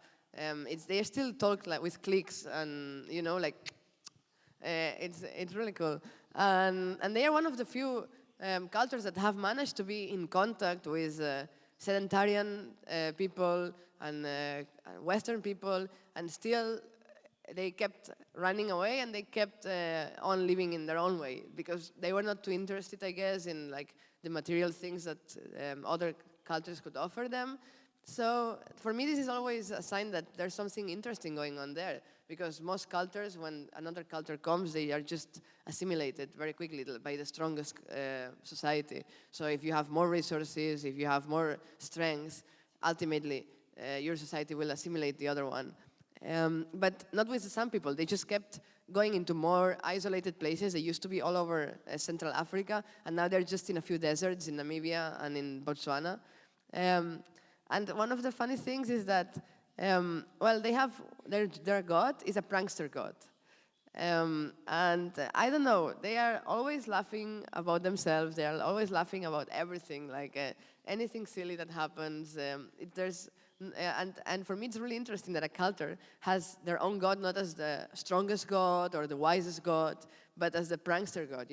They still talk like with clicks and like it's really cool, and they are one of the few cultures that have managed to be in contact with sedentarian people and Western people, and still they kept running away and they kept on living in their own way because they were not too interested, I guess, in like the material things that other cultures could offer them. So for me, this is always a sign that there's something interesting going on there, because most cultures, when another culture comes, they are just assimilated very quickly by the strongest society. So if you have more resources, if you have more strength, ultimately your society will assimilate the other one. But not with some people. They just kept going into more isolated places. They used to be all over Central Africa, and now they're just in a few deserts in Namibia and in Botswana. And one of the funny things is that, they have their god is a prankster god. And I don't know, they are always laughing about themselves. They are always laughing about everything, like anything silly that happens. And for me, it's really interesting that a culture has their own god, not as the strongest god or the wisest god, but as the prankster god,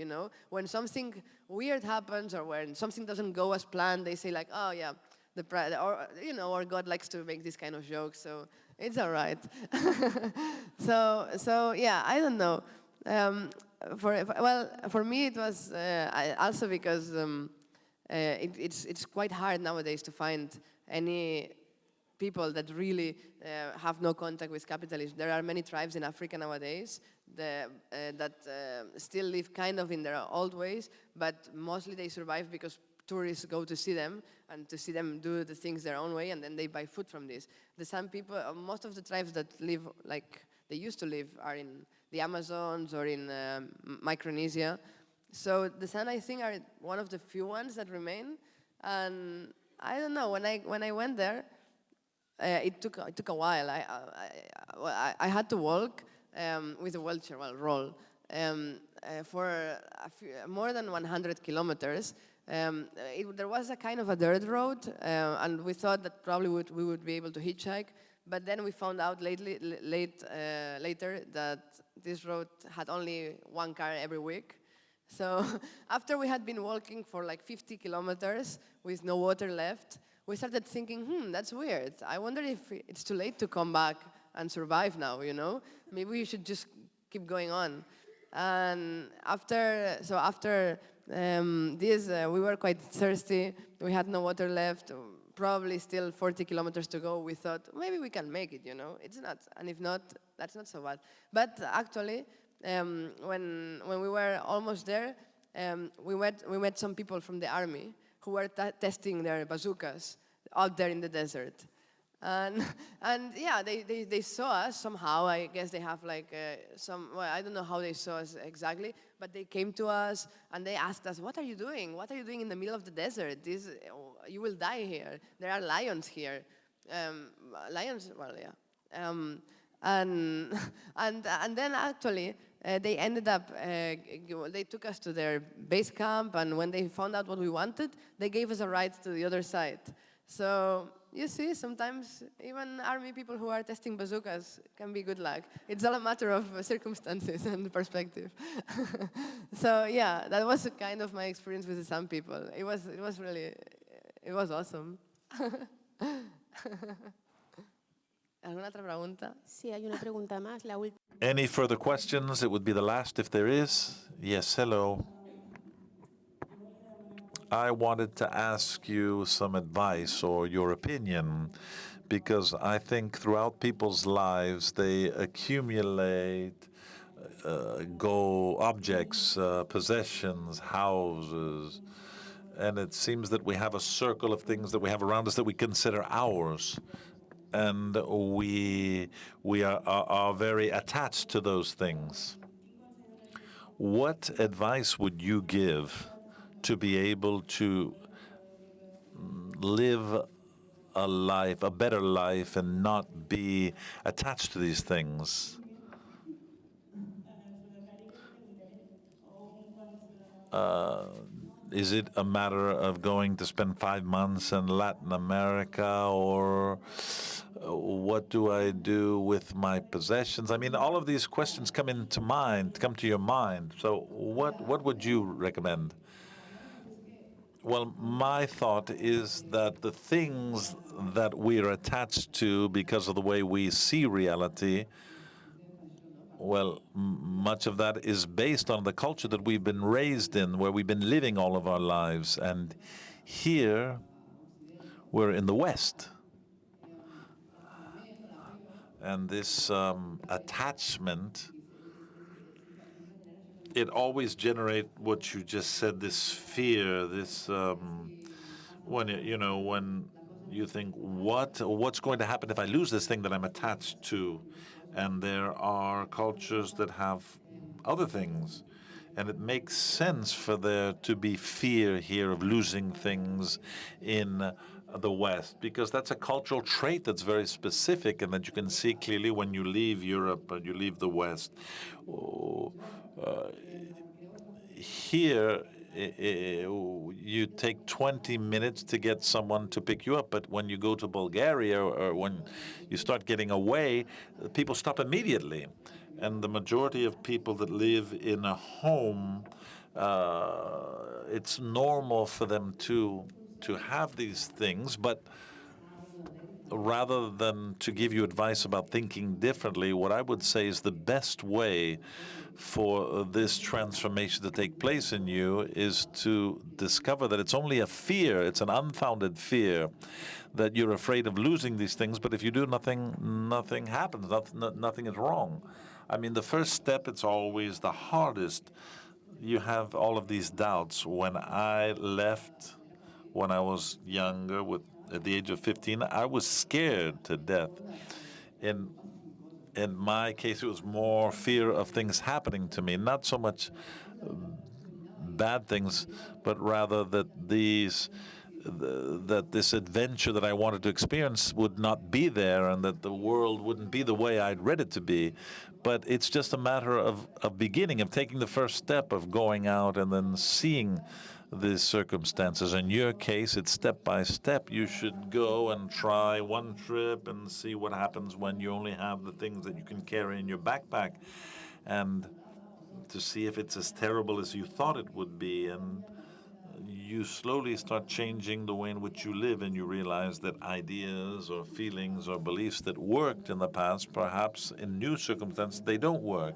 When something weird happens or when something doesn't go as planned, they say like, oh yeah, our God likes to make this kind of jokes, so it's all right. So yeah, I don't know. For me, it was also because it's quite hard nowadays to find any people that really have no contact with capitalism. There are many tribes in Africa nowadays that still live kind of in their old ways, but mostly they survive because tourists go to see them and to see them do the things their own way, and then they buy food from this. The San people, most of the tribes that live like they used to live are in the Amazons or in Micronesia. So the San, I think, are one of the few ones that remain. And I don't know, when I went there, it took a while. I had to walk with a wheelchair, roll, for more than 100 kilometers. There was a kind of a dirt road, and we thought that probably we would be able to hitchhike. But then we found out later that this road had only one car every week. So after we had been walking for like 50 kilometers with no water left, we started thinking, that's weird. I wonder if it's too late to come back and survive now, Maybe we should just keep going on. And after this, we were quite thirsty. We had no water left, probably still 40 kilometers to go. We thought, maybe we can make it, It's not, and if not, that's not so bad. But actually, when we were almost there, we met some people from the army who were testing their bazookas out there in the desert. And yeah, they saw us somehow. I guess they have like I don't know how they saw us exactly, but they came to us and they asked us, what are you doing? What are you doing in the middle of the desert? You will die here. There are lions here. Lions, yeah. And then actually, they ended up, they took us to their base camp, and when they found out what we wanted, they gave us a ride to the other side. So you see, sometimes even army people who are testing bazookas can be good luck. It's all a matter of circumstances and perspective. So yeah, that was kind of my experience with the Sun people. It was really, it was awesome. ¿Alguna otra pregunta? Sí, hay una pregunta más, la última. Any further questions? It would be the last if there is. Yes, hello. I wanted to ask you some advice or your opinion, because I think throughout people's lives they accumulate objects, possessions, houses, and it seems that we have a circle of things that we have around us that we consider ours, and we are very attached to those things. What advice would you give to be able to live a life, a better life, and not be attached to these things? Is it a matter of going to spend 5 months in Latin America, or what do I do with my possessions? I mean, all of these questions come to your mind. So what would you recommend? Well, my thought is that the things that we are attached to because of the way we see reality, well, much of that is based on the culture that we've been raised in, where we've been living all of our lives. And here, we're in the West. And this attachment, it always generates what you just said, this fear, this, when you think, what's going to happen if I lose this thing that I'm attached to? And there are cultures that have other things. And it makes sense for there to be fear here of losing things in the West, because that's a cultural trait that's very specific and that you can see clearly when you leave Europe and you leave the West. Here, you take 20 minutes to get someone to pick you up, but when you go to Bulgaria or when you start getting away, people stop immediately. And the majority of people that live in a home, it's normal for them to have these things, but rather than to give you advice about thinking differently, what I would say is the best way for this transformation to take place in you is to discover that it's only a fear, it's an unfounded fear, that you're afraid of losing these things, but if you do nothing happens, nothing is wrong. I mean, the first step, it's always the hardest. You have all of these doubts. When I left, when I was younger, at the age of 15, I was scared to death. In my case, it was more fear of things happening to me, not so much bad things, but rather that this adventure that I wanted to experience would not be there, and that the world wouldn't be the way I'd read it to be. But it's just a matter of beginning, of taking the first step, of going out and then seeing these circumstances. In your case, it's step by step. You should go and try one trip and see what happens when you only have the things that you can carry in your backpack, and to see if it's as terrible as you thought it would be. And you slowly start changing the way in which you live, and you realize that ideas or feelings or beliefs that worked in the past, perhaps in new circumstances, they don't work.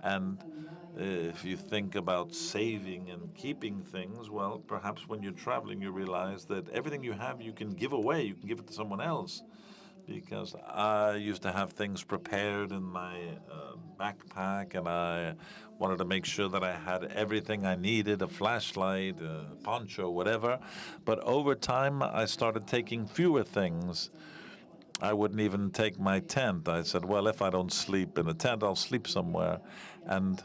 And if you think about saving and keeping things, well, perhaps when you're traveling, you realize that everything you have, you can give away, you can give it to someone else. Because I used to have things prepared in my backpack, and I wanted to make sure that I had everything I needed, a flashlight, a poncho, whatever. But over time, I started taking fewer things. I wouldn't even take my tent. I said, well, if I don't sleep in a tent, I'll sleep somewhere. And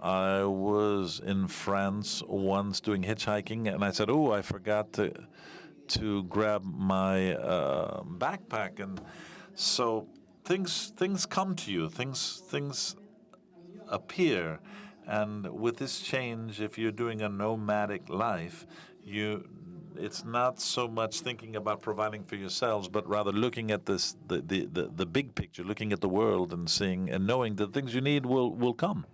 I was in France once doing hitchhiking, and I said, oh, I forgot to grab my backpack. And so things come to you, things appear. And with this change, if you're doing a nomadic life, it's not so much thinking about providing for yourselves, but rather looking at the big picture, looking at the world and seeing and knowing that things you need will come.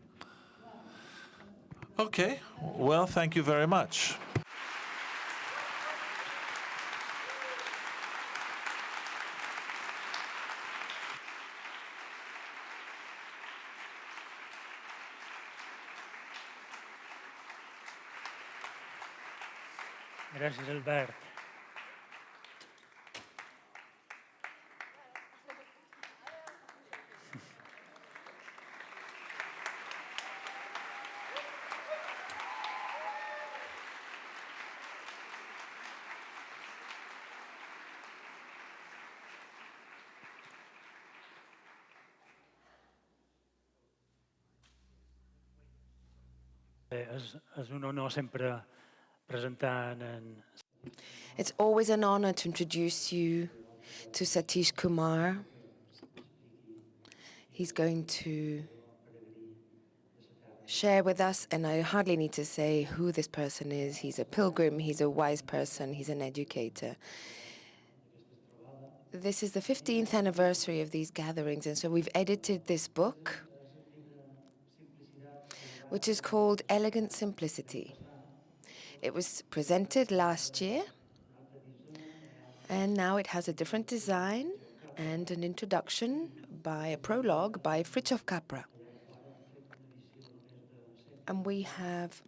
Okay, well, thank you very much. Gràcies, Albert. És un honor sempre presentar en... It's always an honor to introduce you to Satish Kumar. He's going to share with us, and I hardly need to say who this person is. He's a pilgrim, he's a wise person, he's an educator. This is the 15th anniversary of these gatherings, and so we've edited this book, which is called Elegant Simplicity. It was presented last year, and now it has a different design and an introduction by a prologue by Fritjof Capra. And we have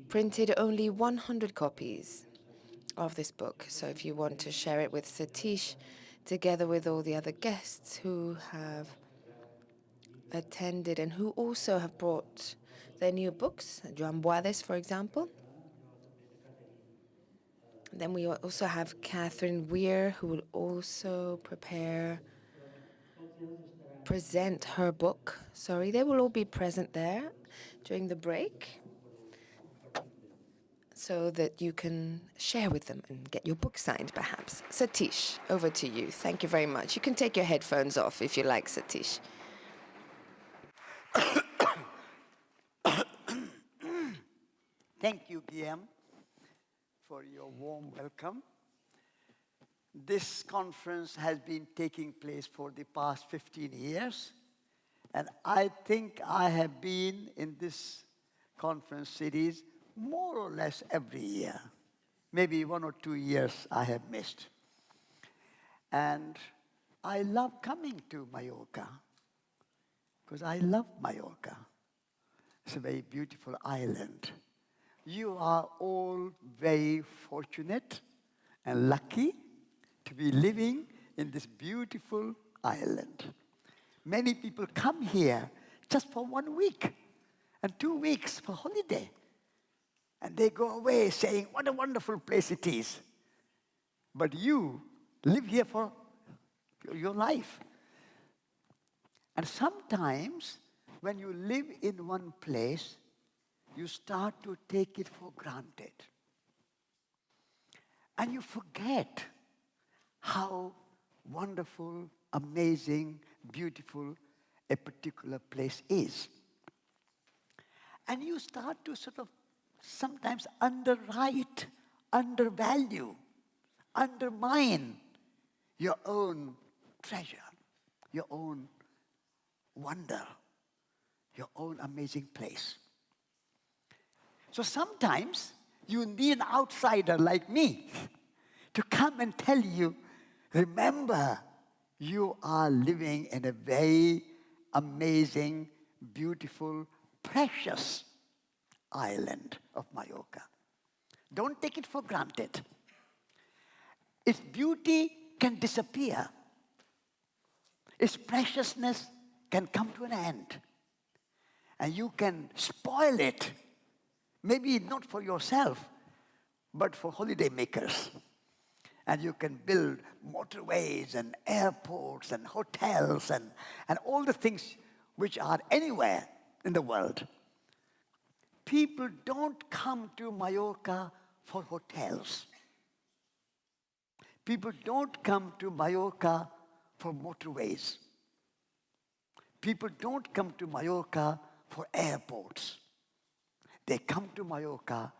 printed only 100 copies of this book. So if you want to share it with Satish, together with all the other guests who have attended and who also have brought their new books, Joan Boades, for example. Then we also have Catherine Weir, who will also present her book. Sorry, they will all be present there during the break so that you can share with them and get your book signed, perhaps. Satish, over to you. Thank you very much. You can take your headphones off if you like, Satish. Thank you, Guillaume, for your warm welcome. This conference has been taking place for the past 15 years, and I think I have been in this conference series more or less every year. Maybe 1 or 2 years I have missed. And I love coming to Mallorca, because I love Mallorca. It's a very beautiful island. You are all very fortunate and lucky to be living in this beautiful island. Many people come here just for 1 week and 2 weeks for holiday. And they go away saying, what a wonderful place it is. But you live here for your life. And sometimes when you live in one place, you start to take it for granted. And you forget how wonderful, amazing, beautiful a particular place is. And you start to sort of sometimes underwrite, undervalue, undermine your own treasure, your own wonder, your own amazing place. So sometimes you need an outsider like me to come and tell you, remember, you are living in a very amazing, beautiful, precious island of Mallorca. Don't take it for granted. Its beauty can disappear. Its preciousness can come to an end. And you can spoil it. Maybe not for yourself, but for holiday makers. And you can build motorways and airports and hotels and all the things which are anywhere in the world. People don't come to Mallorca for hotels. People don't come to Mallorca for motorways. People don't come to Mallorca for airports. They come to Mallorca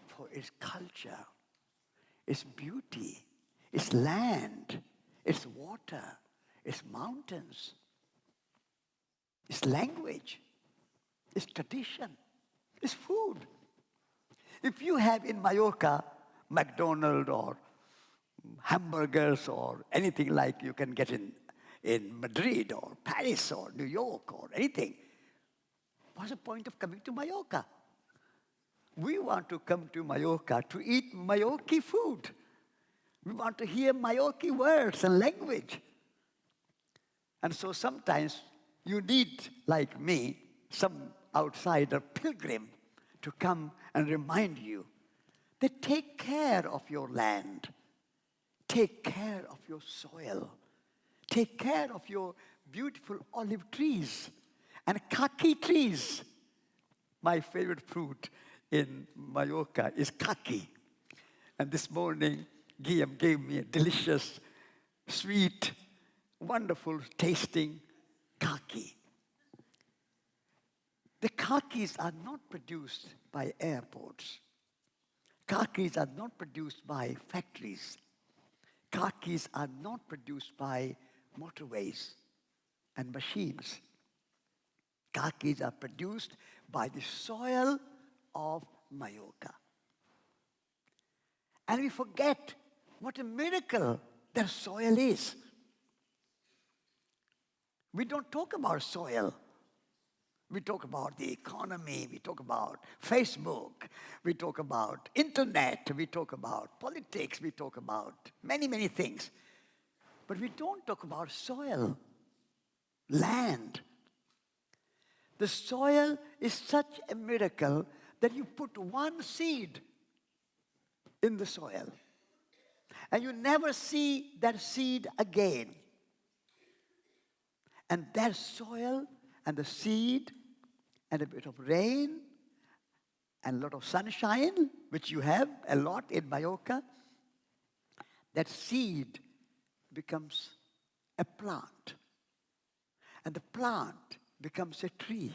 for its culture, its beauty, its land, its water, its mountains, its language, its tradition, its food. If you have in Mallorca McDonald's or hamburgers or anything like you can get in Madrid or Paris or New York or anything, what's the point of coming to Mallorca? We want to come to Mallorca to eat Mallorquin food. We want to hear Mallorquin words and language. And so sometimes you need, like me, some outsider pilgrim to come and remind you that take care of your land, take care of your soil, take care of your beautiful olive trees and kaki trees. My favorite fruit in Mallorca is kaki. And this morning, Guillaume gave me a delicious, sweet, wonderful tasting kaki. The kakis are not produced by airports. Kakis are not produced by factories. Kakis are not produced by motorways and machines. Kakis are produced by the soil of Mallorca. And we forget what a miracle that soil is. We don't talk about soil. We talk about the economy, we talk about Facebook, we talk about internet, we talk about politics, we talk about many, many things. But we don't talk about soil, land. The soil is such a miracle that you put one seed in the soil and you never see that seed again. And that soil and the seed and a bit of rain and a lot of sunshine, which you have a lot in Mallorca, that seed becomes a plant. And the plant becomes a tree.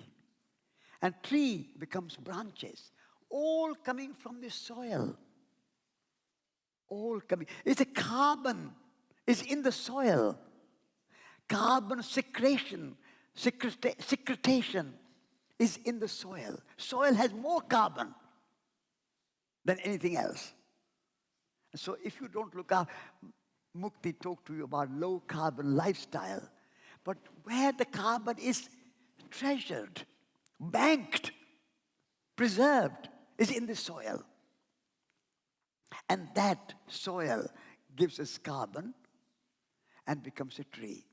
And tree becomes branches, all coming from the soil. All coming. It's a carbon. It's in the soil. Carbon secretion is in the soil. Soil has more carbon than anything else. And so if you don't look up, Mukti talked to you about low carbon lifestyle. But where the carbon is treasured, banked, preserved, is in the soil. And that soil gives us carbon and becomes a tree.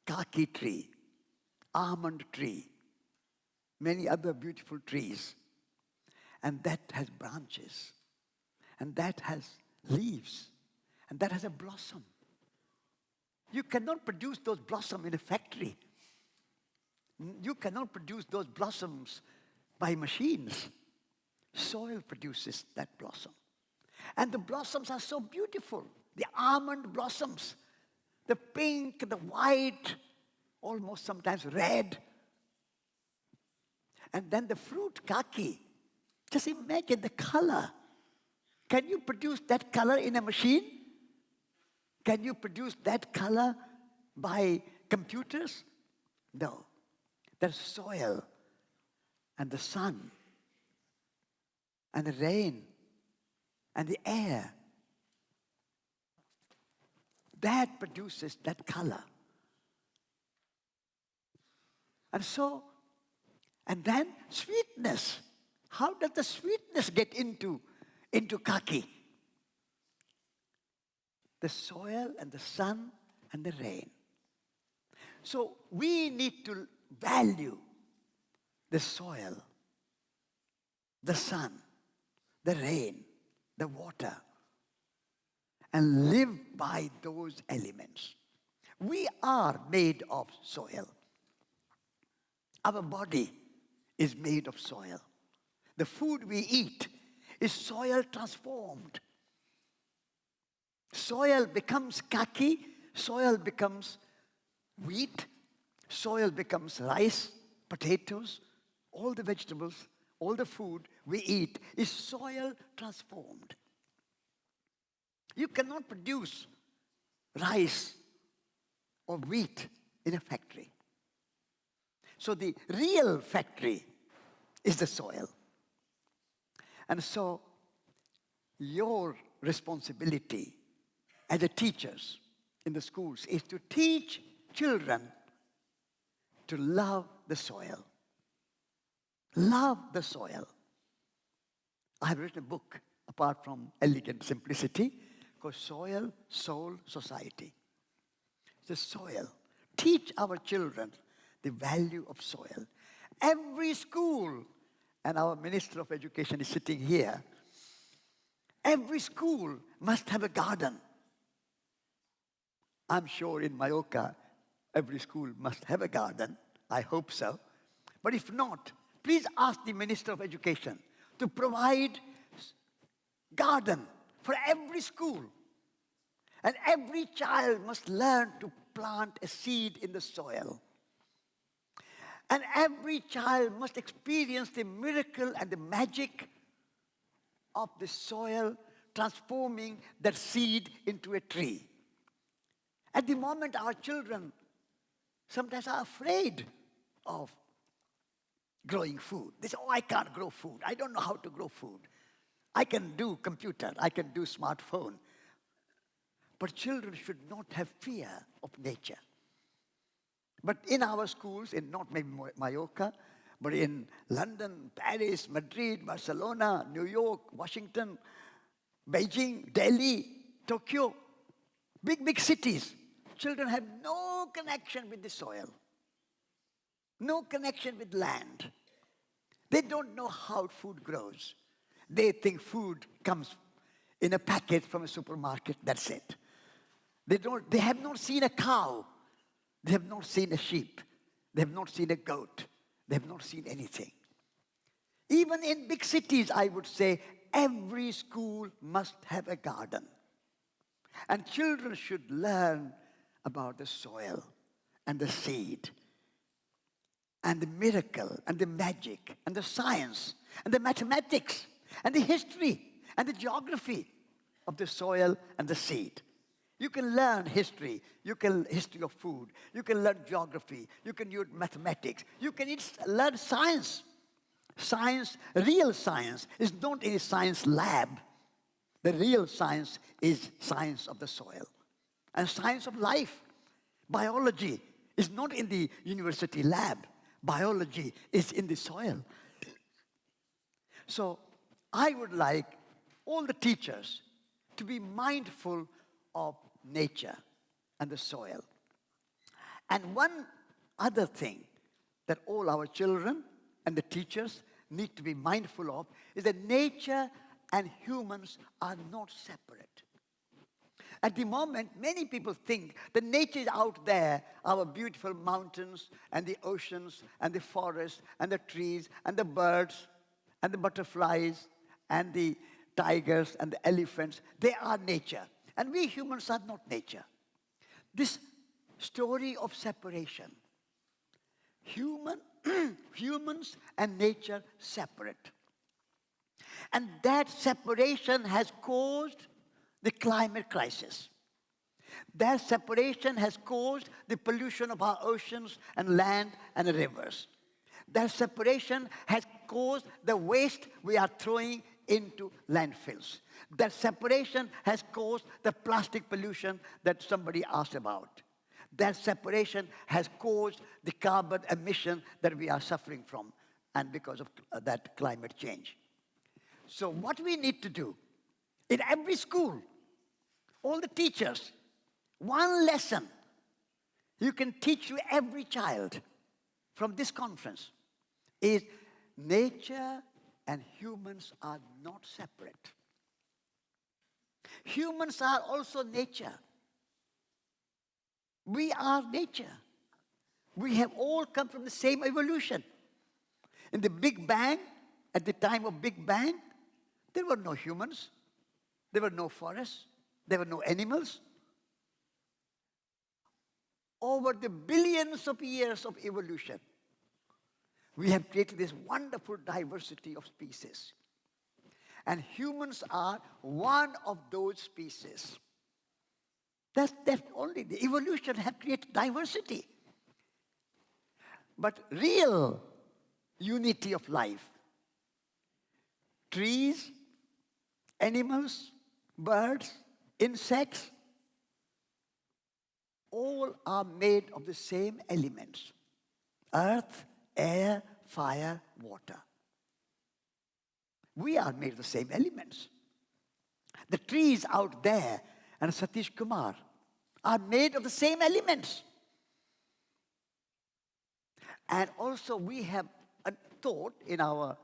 Kaki tree, almond tree, many other beautiful trees. And that has branches. And that has leaves. And that has a blossom. You cannot produce those blossoms in a factory. You cannot produce those blossoms by machines. Soil produces that blossom. And the blossoms are so beautiful. The almond blossoms, the pink, the white, almost sometimes red. And then the fruit, kaki. Just imagine the color. Can you produce that color in a machine? Can you produce that color by computers? No. There's soil and the sun and the rain and the air. That produces that color. And then sweetness. How does the sweetness get into kaki? The soil and the sun and the rain. So we need to value the soil, the sun, the rain, the water, and live by those elements. We are made of soil. Our body is made of soil. The food we eat is soil transformed. Soil becomes kaki, soil becomes wheat, soil becomes rice, potatoes, all the vegetables, all the food we eat is soil transformed. You cannot produce rice or wheat in a factory. So the real factory is the soil. And so your responsibility as the teachers in the schools is to teach children to love the soil. Love the soil. I have written a book, apart from Elegant Simplicity, called Soil, Soul, Society. The soil. Teach our children the value of soil. Every school, and our Minister of Education is sitting here, every school must have a garden. I'm sure in Mallorca, every school must have a garden. I hope so. But if not, please ask the Minister of Education to provide garden for every school. And every child must learn to plant a seed in the soil. And every child must experience the miracle and the magic of the soil transforming that seed into a tree. At the moment, our children sometimes are afraid of growing food. They say, oh, I can't grow food. I don't know how to grow food. I can do computer. I can do smartphone. But children should not have fear of nature. But in our schools, in not maybe Mallorca, but in London, Paris, Madrid, Barcelona, New York, Washington, Beijing, Delhi, Tokyo, big cities, children have no connection with the soil, no connection with land. They don't know how food grows. They think food comes in a packet from a supermarket, that's it. They have not seen a cow. They have not seen a sheep. They have not seen a goat. They have not seen anything. Even in big cities, I would say, every school must have a garden. And children should learn about the soil and the seed and the miracle and the magic and the science and the mathematics and the history and the geography of the soil and the seed. You can learn history. You can history of food. You can learn geography. You can use mathematics. You can learn science. Science, real science, is not in a science lab. The real science is science of the soil and science of life. Biology is not in the university lab. Biology is in the soil. So I would like all the teachers to be mindful of nature and the soil. And one other thing that all our children and the teachers need to be mindful of is that nature and humans are not separate. At the moment, many people think that nature is out there, our beautiful mountains and the oceans and the forests and the trees and the birds and the butterflies and the tigers and the elephants. They are nature. And we humans are not nature. This story of separation, humans and nature separate. And that separation has caused the climate crisis. That separation has caused the pollution of our oceans and land and rivers. That separation has caused the waste we are throwing into landfills. That separation has caused the plastic pollution that somebody asked about. That separation has caused the carbon emission that we are suffering from, and because of that climate change. So what we need to do, in every school, all the teachers, one lesson you can teach to every child from this conference is nature and humans are not separate. Humans are also nature. We are nature. We have all come from the same evolution. In the Big Bang, at the time of Big Bang, there were no humans. There were no forests. There were no animals. Over the billions of years of evolution, we have created this wonderful diversity of species. And humans are one of those species. That's only the evolution has created diversity. But real unity of life, trees, animals, birds, insects, all are made of the same elements: earth, air, fire, water. We are made of the same elements. The trees out there and Satish Kumar are made of the same elements. And also we have a thought in our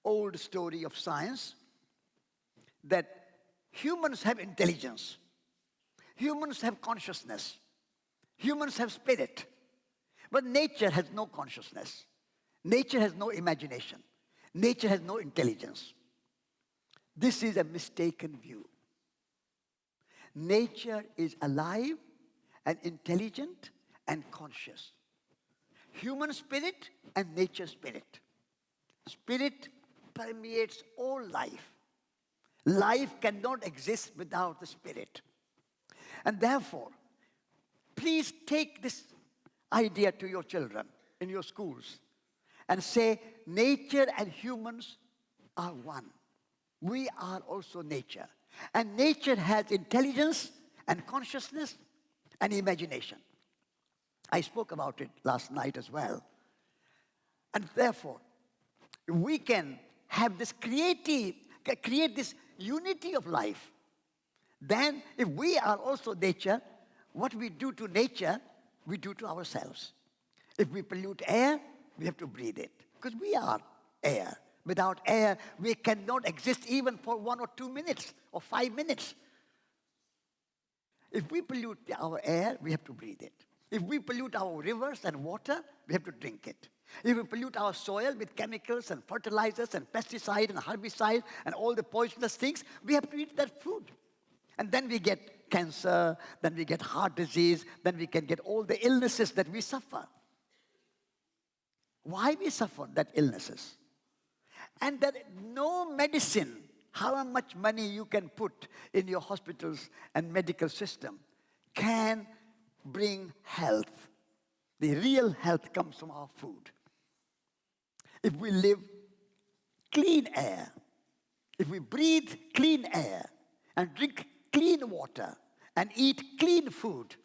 old story of science that humans have intelligence, humans have consciousness, humans have spirit, but nature has no consciousness. Nature has no imagination. Nature has no intelligence. This is a mistaken view. Nature is alive and intelligent and conscious. Human spirit and nature spirit. Spirit permeates all life. Life cannot exist without the spirit. And therefore, please take this idea to your children in your schools and say, nature and humans are one. We are also nature. And nature has intelligence and consciousness and imagination. I spoke about it last night as well. And therefore, we can have this create this unity of life. Then, if we are also nature, what we do to nature, we do to ourselves. If we pollute air, we have to breathe it, because we are air. Without air, we cannot exist even for 1 or 2 minutes or 5 minutes. If we pollute our air, we have to breathe it. If we pollute our rivers and water, we have to drink it. If we pollute our soil with chemicals and fertilizers and pesticides and herbicides and all the poisonous things, we have to eat that food. And then we get cancer, then we get heart disease, then we can get all the illnesses that we suffer. Why we suffer that illnesses? And that no medicine, however much money you can put in your hospitals and medical system, can bring health. The real health comes from our food. If we live clean air, if we breathe clean air and drink clean water and eat clean food,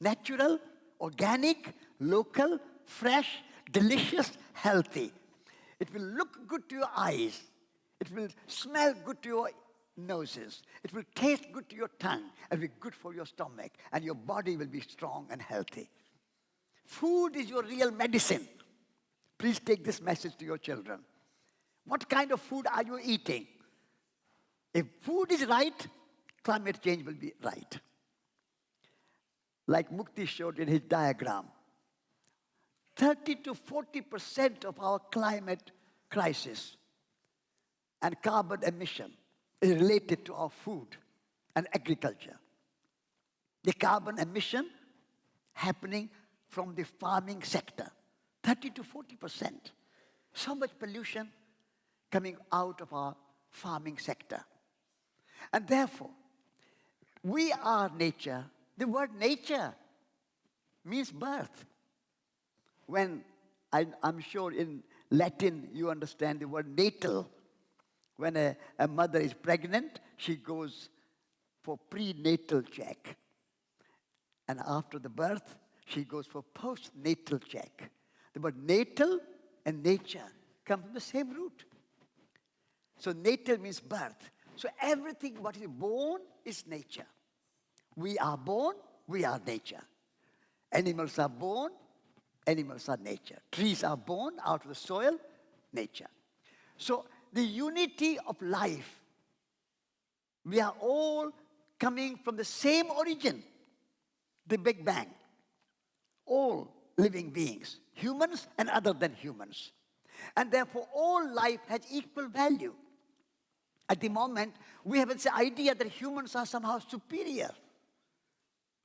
natural, organic, local, fresh, delicious, healthy, it will look good to your eyes. It will smell good to your noses. It will taste good to your tongue and be good for your stomach. And your body will be strong and healthy. Food is your real medicine. Please take this message to your children. What kind of food are you eating? If food is right, climate change will be right. Like Mukti showed in his diagram, 30 to 40% of our climate crisis and carbon emission is related to our food and agriculture. The carbon emission happening from the farming sector, 30 to 40%. So much pollution coming out of our farming sector. And therefore, we are nature. The word nature means birth. When I'm sure in Latin you understand the word natal. When a mother is pregnant, she goes for prenatal check. And after the birth, she goes for postnatal check. The word natal and nature come from the same root. So natal means birth. So everything what is born is nature. We are born, we are nature. Animals are born, animals are nature. Trees are born out of the soil, nature. So the unity of life, we are all coming from the same origin, the Big Bang. All living beings, humans and other than humans. And therefore all life has equal value. At the moment, we have this idea that humans are somehow superior.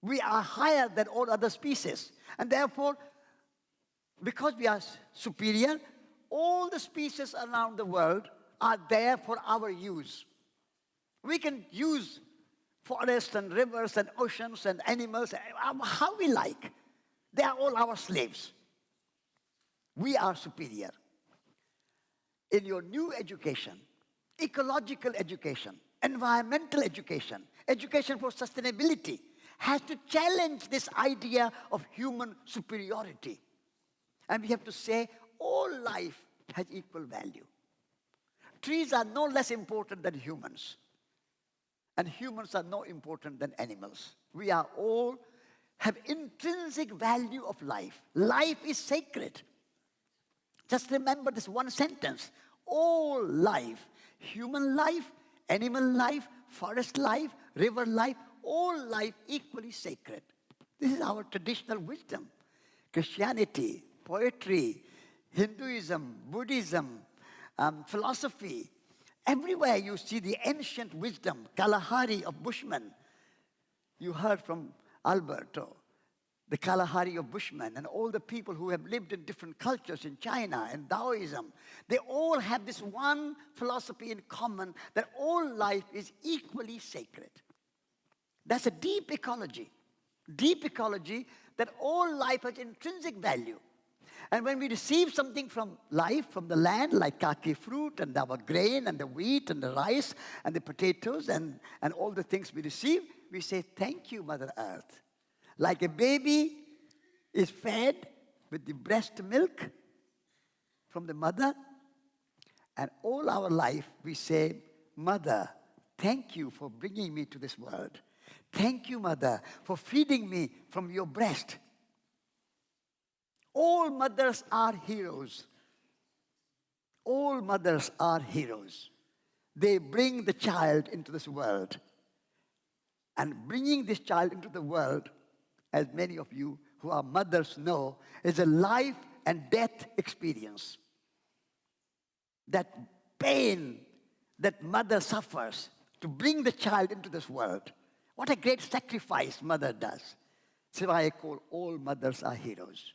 We are higher than all other species. And therefore, because we are superior, all the species around the world are there for our use. We can use forests and rivers and oceans and animals how we like. They are all our slaves. We are superior. In your new education, ecological education, environmental education, education for sustainability, has to challenge this idea of human superiority. And we have to say all life has equal value. Trees are no less important than humans. And humans are no important than animals. We are all have intrinsic value of life. Life is sacred. Just remember this one sentence. All life, human life, animal life, forest life, river life, all life equally sacred. This is our traditional wisdom. Christianity, poetry, Hinduism, Buddhism, philosophy. Everywhere you see the ancient wisdom, Kalahari of Bushmen. You heard from Alberto, the Kalahari of Bushmen, and all the people who have lived in different cultures in China and Taoism. They all have this one philosophy in common, that all life is equally sacred. That's a deep ecology that all life has intrinsic value. And when we receive something from life, from the land, like kaki fruit and our grain and the wheat and the rice and the potatoes and all the things we receive, we say, thank you, Mother Earth. Like a baby is fed with the breast milk from the mother, and all our life we say, Mother, thank you for bringing me to this world. Thank you, Mother, for feeding me from your breast. All mothers are heroes. All mothers are heroes. They bring the child into this world. And bringing this child into the world, as many of you who are mothers know, is a life and death experience. That pain that mother suffers to bring the child into this world. What a great sacrifice mother does. So I call all mothers are heroes.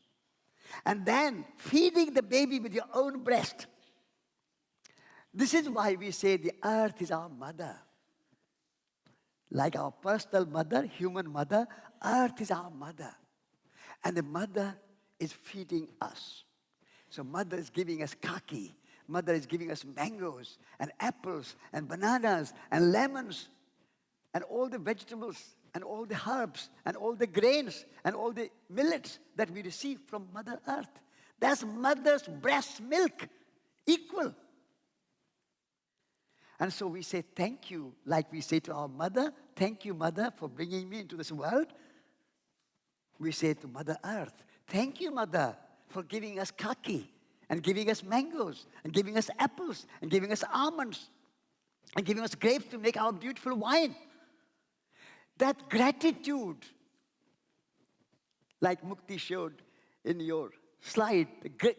And then feeding the baby with your own breast. This is why we say the earth is our mother. Like our personal mother, human mother, earth is our mother. And the mother is feeding us. So mother is giving us kaki. Mother is giving us mangoes and apples and bananas and lemons and all the vegetables and all the herbs and all the grains and all the millets that we receive from Mother Earth. That's mother's breast milk, equal. And so we say thank you, like we say to our mother, thank you, Mother, for bringing me into this world. We say to Mother Earth, thank you, Mother, for giving us kaki and giving us mangoes and giving us apples and giving us almonds and giving us grapes to make our beautiful wine. That gratitude, like Mukti showed in your slide,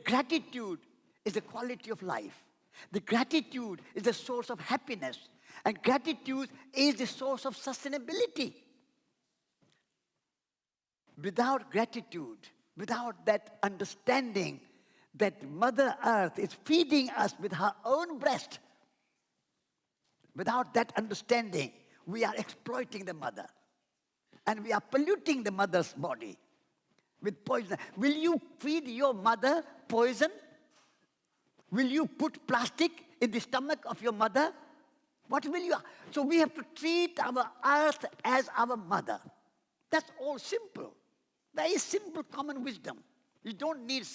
gratitude is the quality of life. The gratitude is the source of happiness. And gratitude is the source of sustainability. Without gratitude, without that understanding that Mother Earth is feeding us with her own breast, without that understanding, we are exploiting the mother. And we are polluting the mother's body with poison. Will you feed your mother poison? Will you put plastic in the stomach of your mother? What will you? So we have to treat our earth as our mother. That's all simple. Very simple common wisdom. You don't need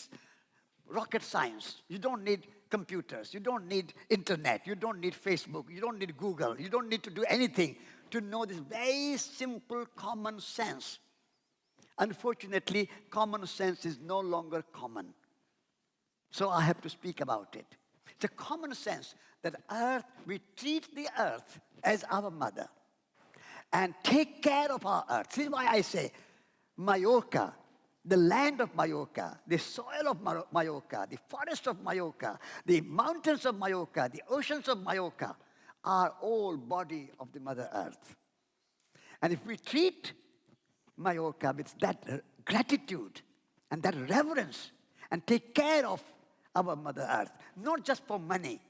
rocket science. You don't need computers. You don't need internet. You don't need Facebook. You don't need Google. You don't need to do anything to know this very simple common sense. Unfortunately, common sense is no longer common. So I have to speak about it. It's a common sense that earth, we treat the earth as our mother and take care of our earth. This is why I say Mallorca, the land of Mallorca, the soil of Mallorca, the forest of Mallorca, the mountains of Mallorca, the oceans of Mallorca are all body of the Mother Earth. And if we treat Mallorca with that gratitude and that reverence and take care of our Mother Earth, not just for money.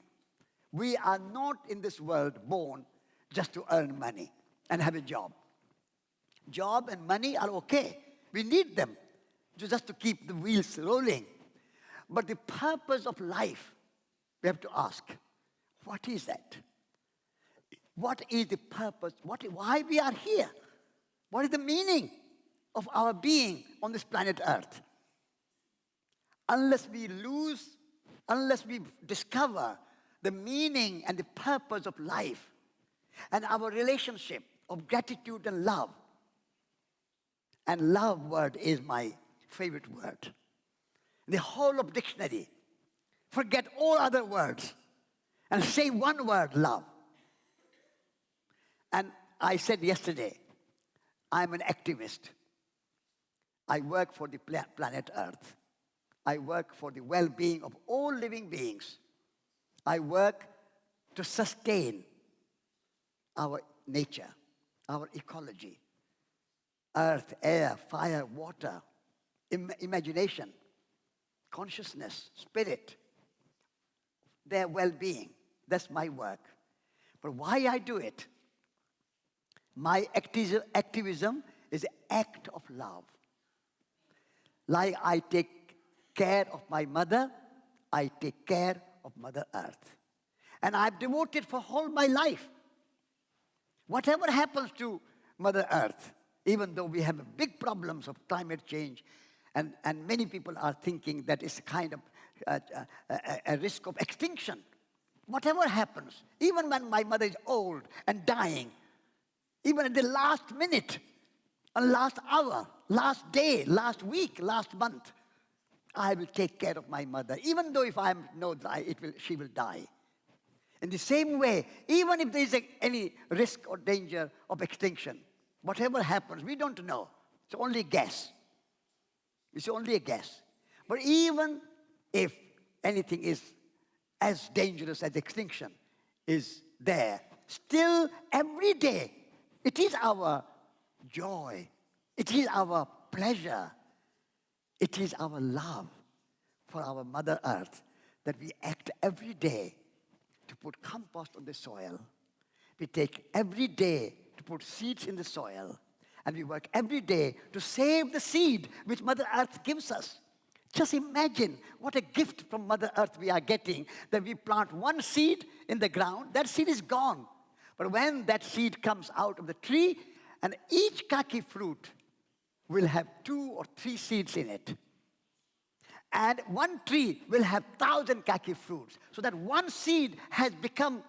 We are not in this world born just to earn money and have a job. Job and money are okay. We need them just to keep the wheels rolling. But the purpose of life, we have to ask, what is that? What is the purpose? Why we are here? What is the meaning of our being on this planet Earth? Unless we discover the meaning and the purpose of life and our relationship of gratitude and love. And love word is my favorite word. The whole of dictionary. Forget all other words and say one word, love. And I said yesterday, I'm an activist. I work for the planet Earth. I work for the well-being of all living beings. I work to sustain our nature, our ecology, earth, air, fire, water, imagination, consciousness, spirit, their well-being. That's my work. But why I do it? My activism is an act of love. Like I take care of my mother, I take care of Mother Earth. And I've devoted for all my life. Whatever happens to Mother Earth, even though we have big problems of climate change, and many people are thinking that it's kind of a risk of extinction. Whatever happens, even when my mother is old and dying, even at the last minute, last hour, last day, last week, last month, I will take care of my mother, even though if I know she will die. In the same way, even if there is any risk or danger of extinction, whatever happens, we don't know. It's only a guess. It's only a guess. But even if anything is as dangerous as extinction is there, still every day, it is our joy. It is our pleasure. It is our love for our Mother Earth that we act every day to put compost on the soil. We take every day to put seeds in the soil. And we work every day to save the seed which Mother Earth gives us. Just imagine what a gift from Mother Earth we are getting, that we plant one seed in the ground, that seed is gone. But when that seed comes out of the tree, and each kaki fruit will have 2 or 3 seeds in it. And one tree will have 1,000 kaki fruits. So that one seed has become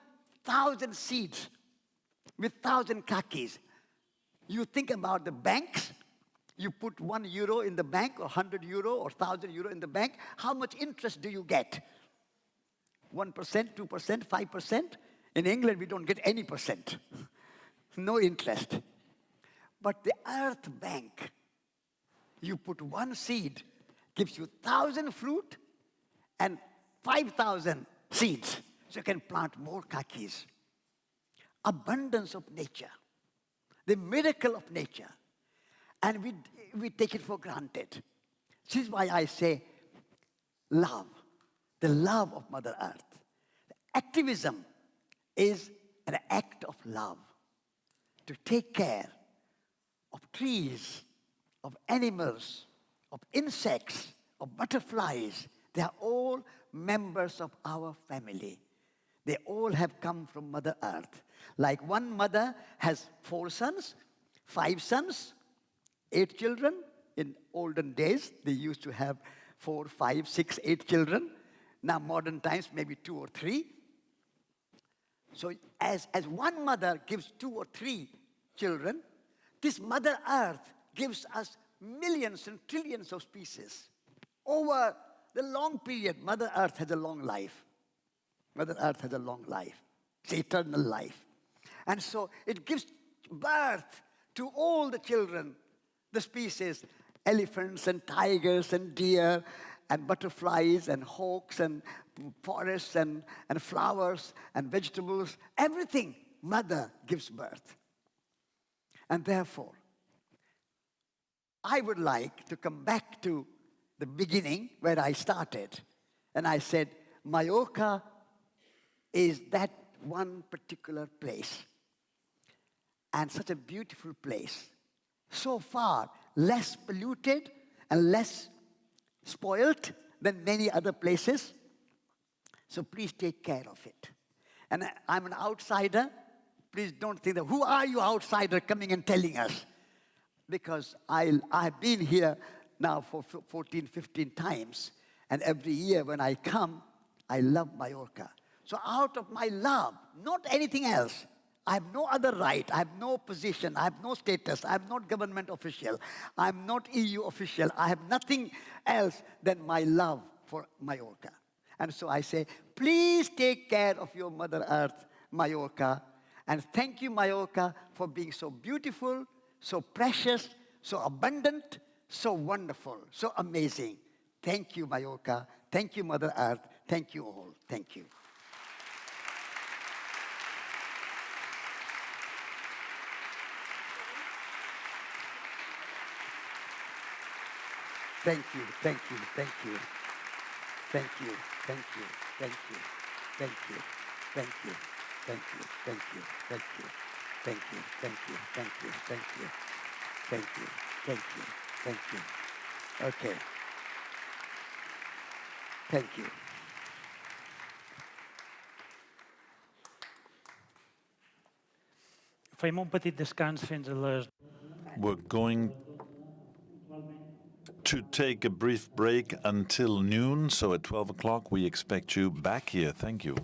1,000 seeds with 1,000 kakis. You think about the banks. You put €1 in the bank, or €100 or €1,000 in the bank. How much interest do you get? 1%, 2%, 5%? In England, we don't get any percent. No interest. But the Earth Bank, you put one seed, gives you 1,000 fruit and 5,000 seeds. So you can plant more kakis. Abundance of nature. The miracle of nature. And we take it for granted. This is why I say love. The love of Mother Earth. Activism is an act of love. To take care of trees, of animals, of insects, of butterflies. They are all members of our family. They all have come from Mother Earth. Like one mother has 4 sons, 5 sons, 8 children. In olden days, they used to have 4, 5, 6, 8 children. Now, modern times, maybe 2 or 3. So as one mother gives 2 or 3 children, this Mother Earth gives us millions and trillions of species. Over the long period, Mother Earth has a long life. Mother Earth has a long life. It's eternal life. And so it gives birth to all the children, the species, elephants and tigers and deer and butterflies and hawks and forests and flowers and vegetables. Everything, Mother gives birth. And therefore, I would like to come back to the beginning where I started. And I said, Mallorca is that one particular place. And such a beautiful place. So far, less polluted and less spoiled than many other places. So please take care of it. And I'm an outsider. Please don't think that, who are you outsider coming and telling us? Because I've been here now for 14, 15 times. And every year when I come, I love Mallorca. So out of my love, not anything else, I have no other right, I have no position, I have no status, I am not government official, I am not EU official, I have nothing else than my love for Mallorca. And so I say, please take care of your Mother Earth, Mallorca. And thank you, Mallorca, for being so beautiful, so precious, so abundant, so wonderful, so amazing. Thank you, Mallorca. Thank you, Mother Earth. Thank you all. Thank you. Thank you, thank you, thank you. Thank you, thank you, thank you, thank you, thank you, thank you, thank you, thank you, thank you, thank you, thank you, thank you, thank you, thank you, thank you. Okay. Thank you. Fem un petit descans fins a les... We're going to take a brief break until noon, so at 12 o'clock we expect you back here. Thank you.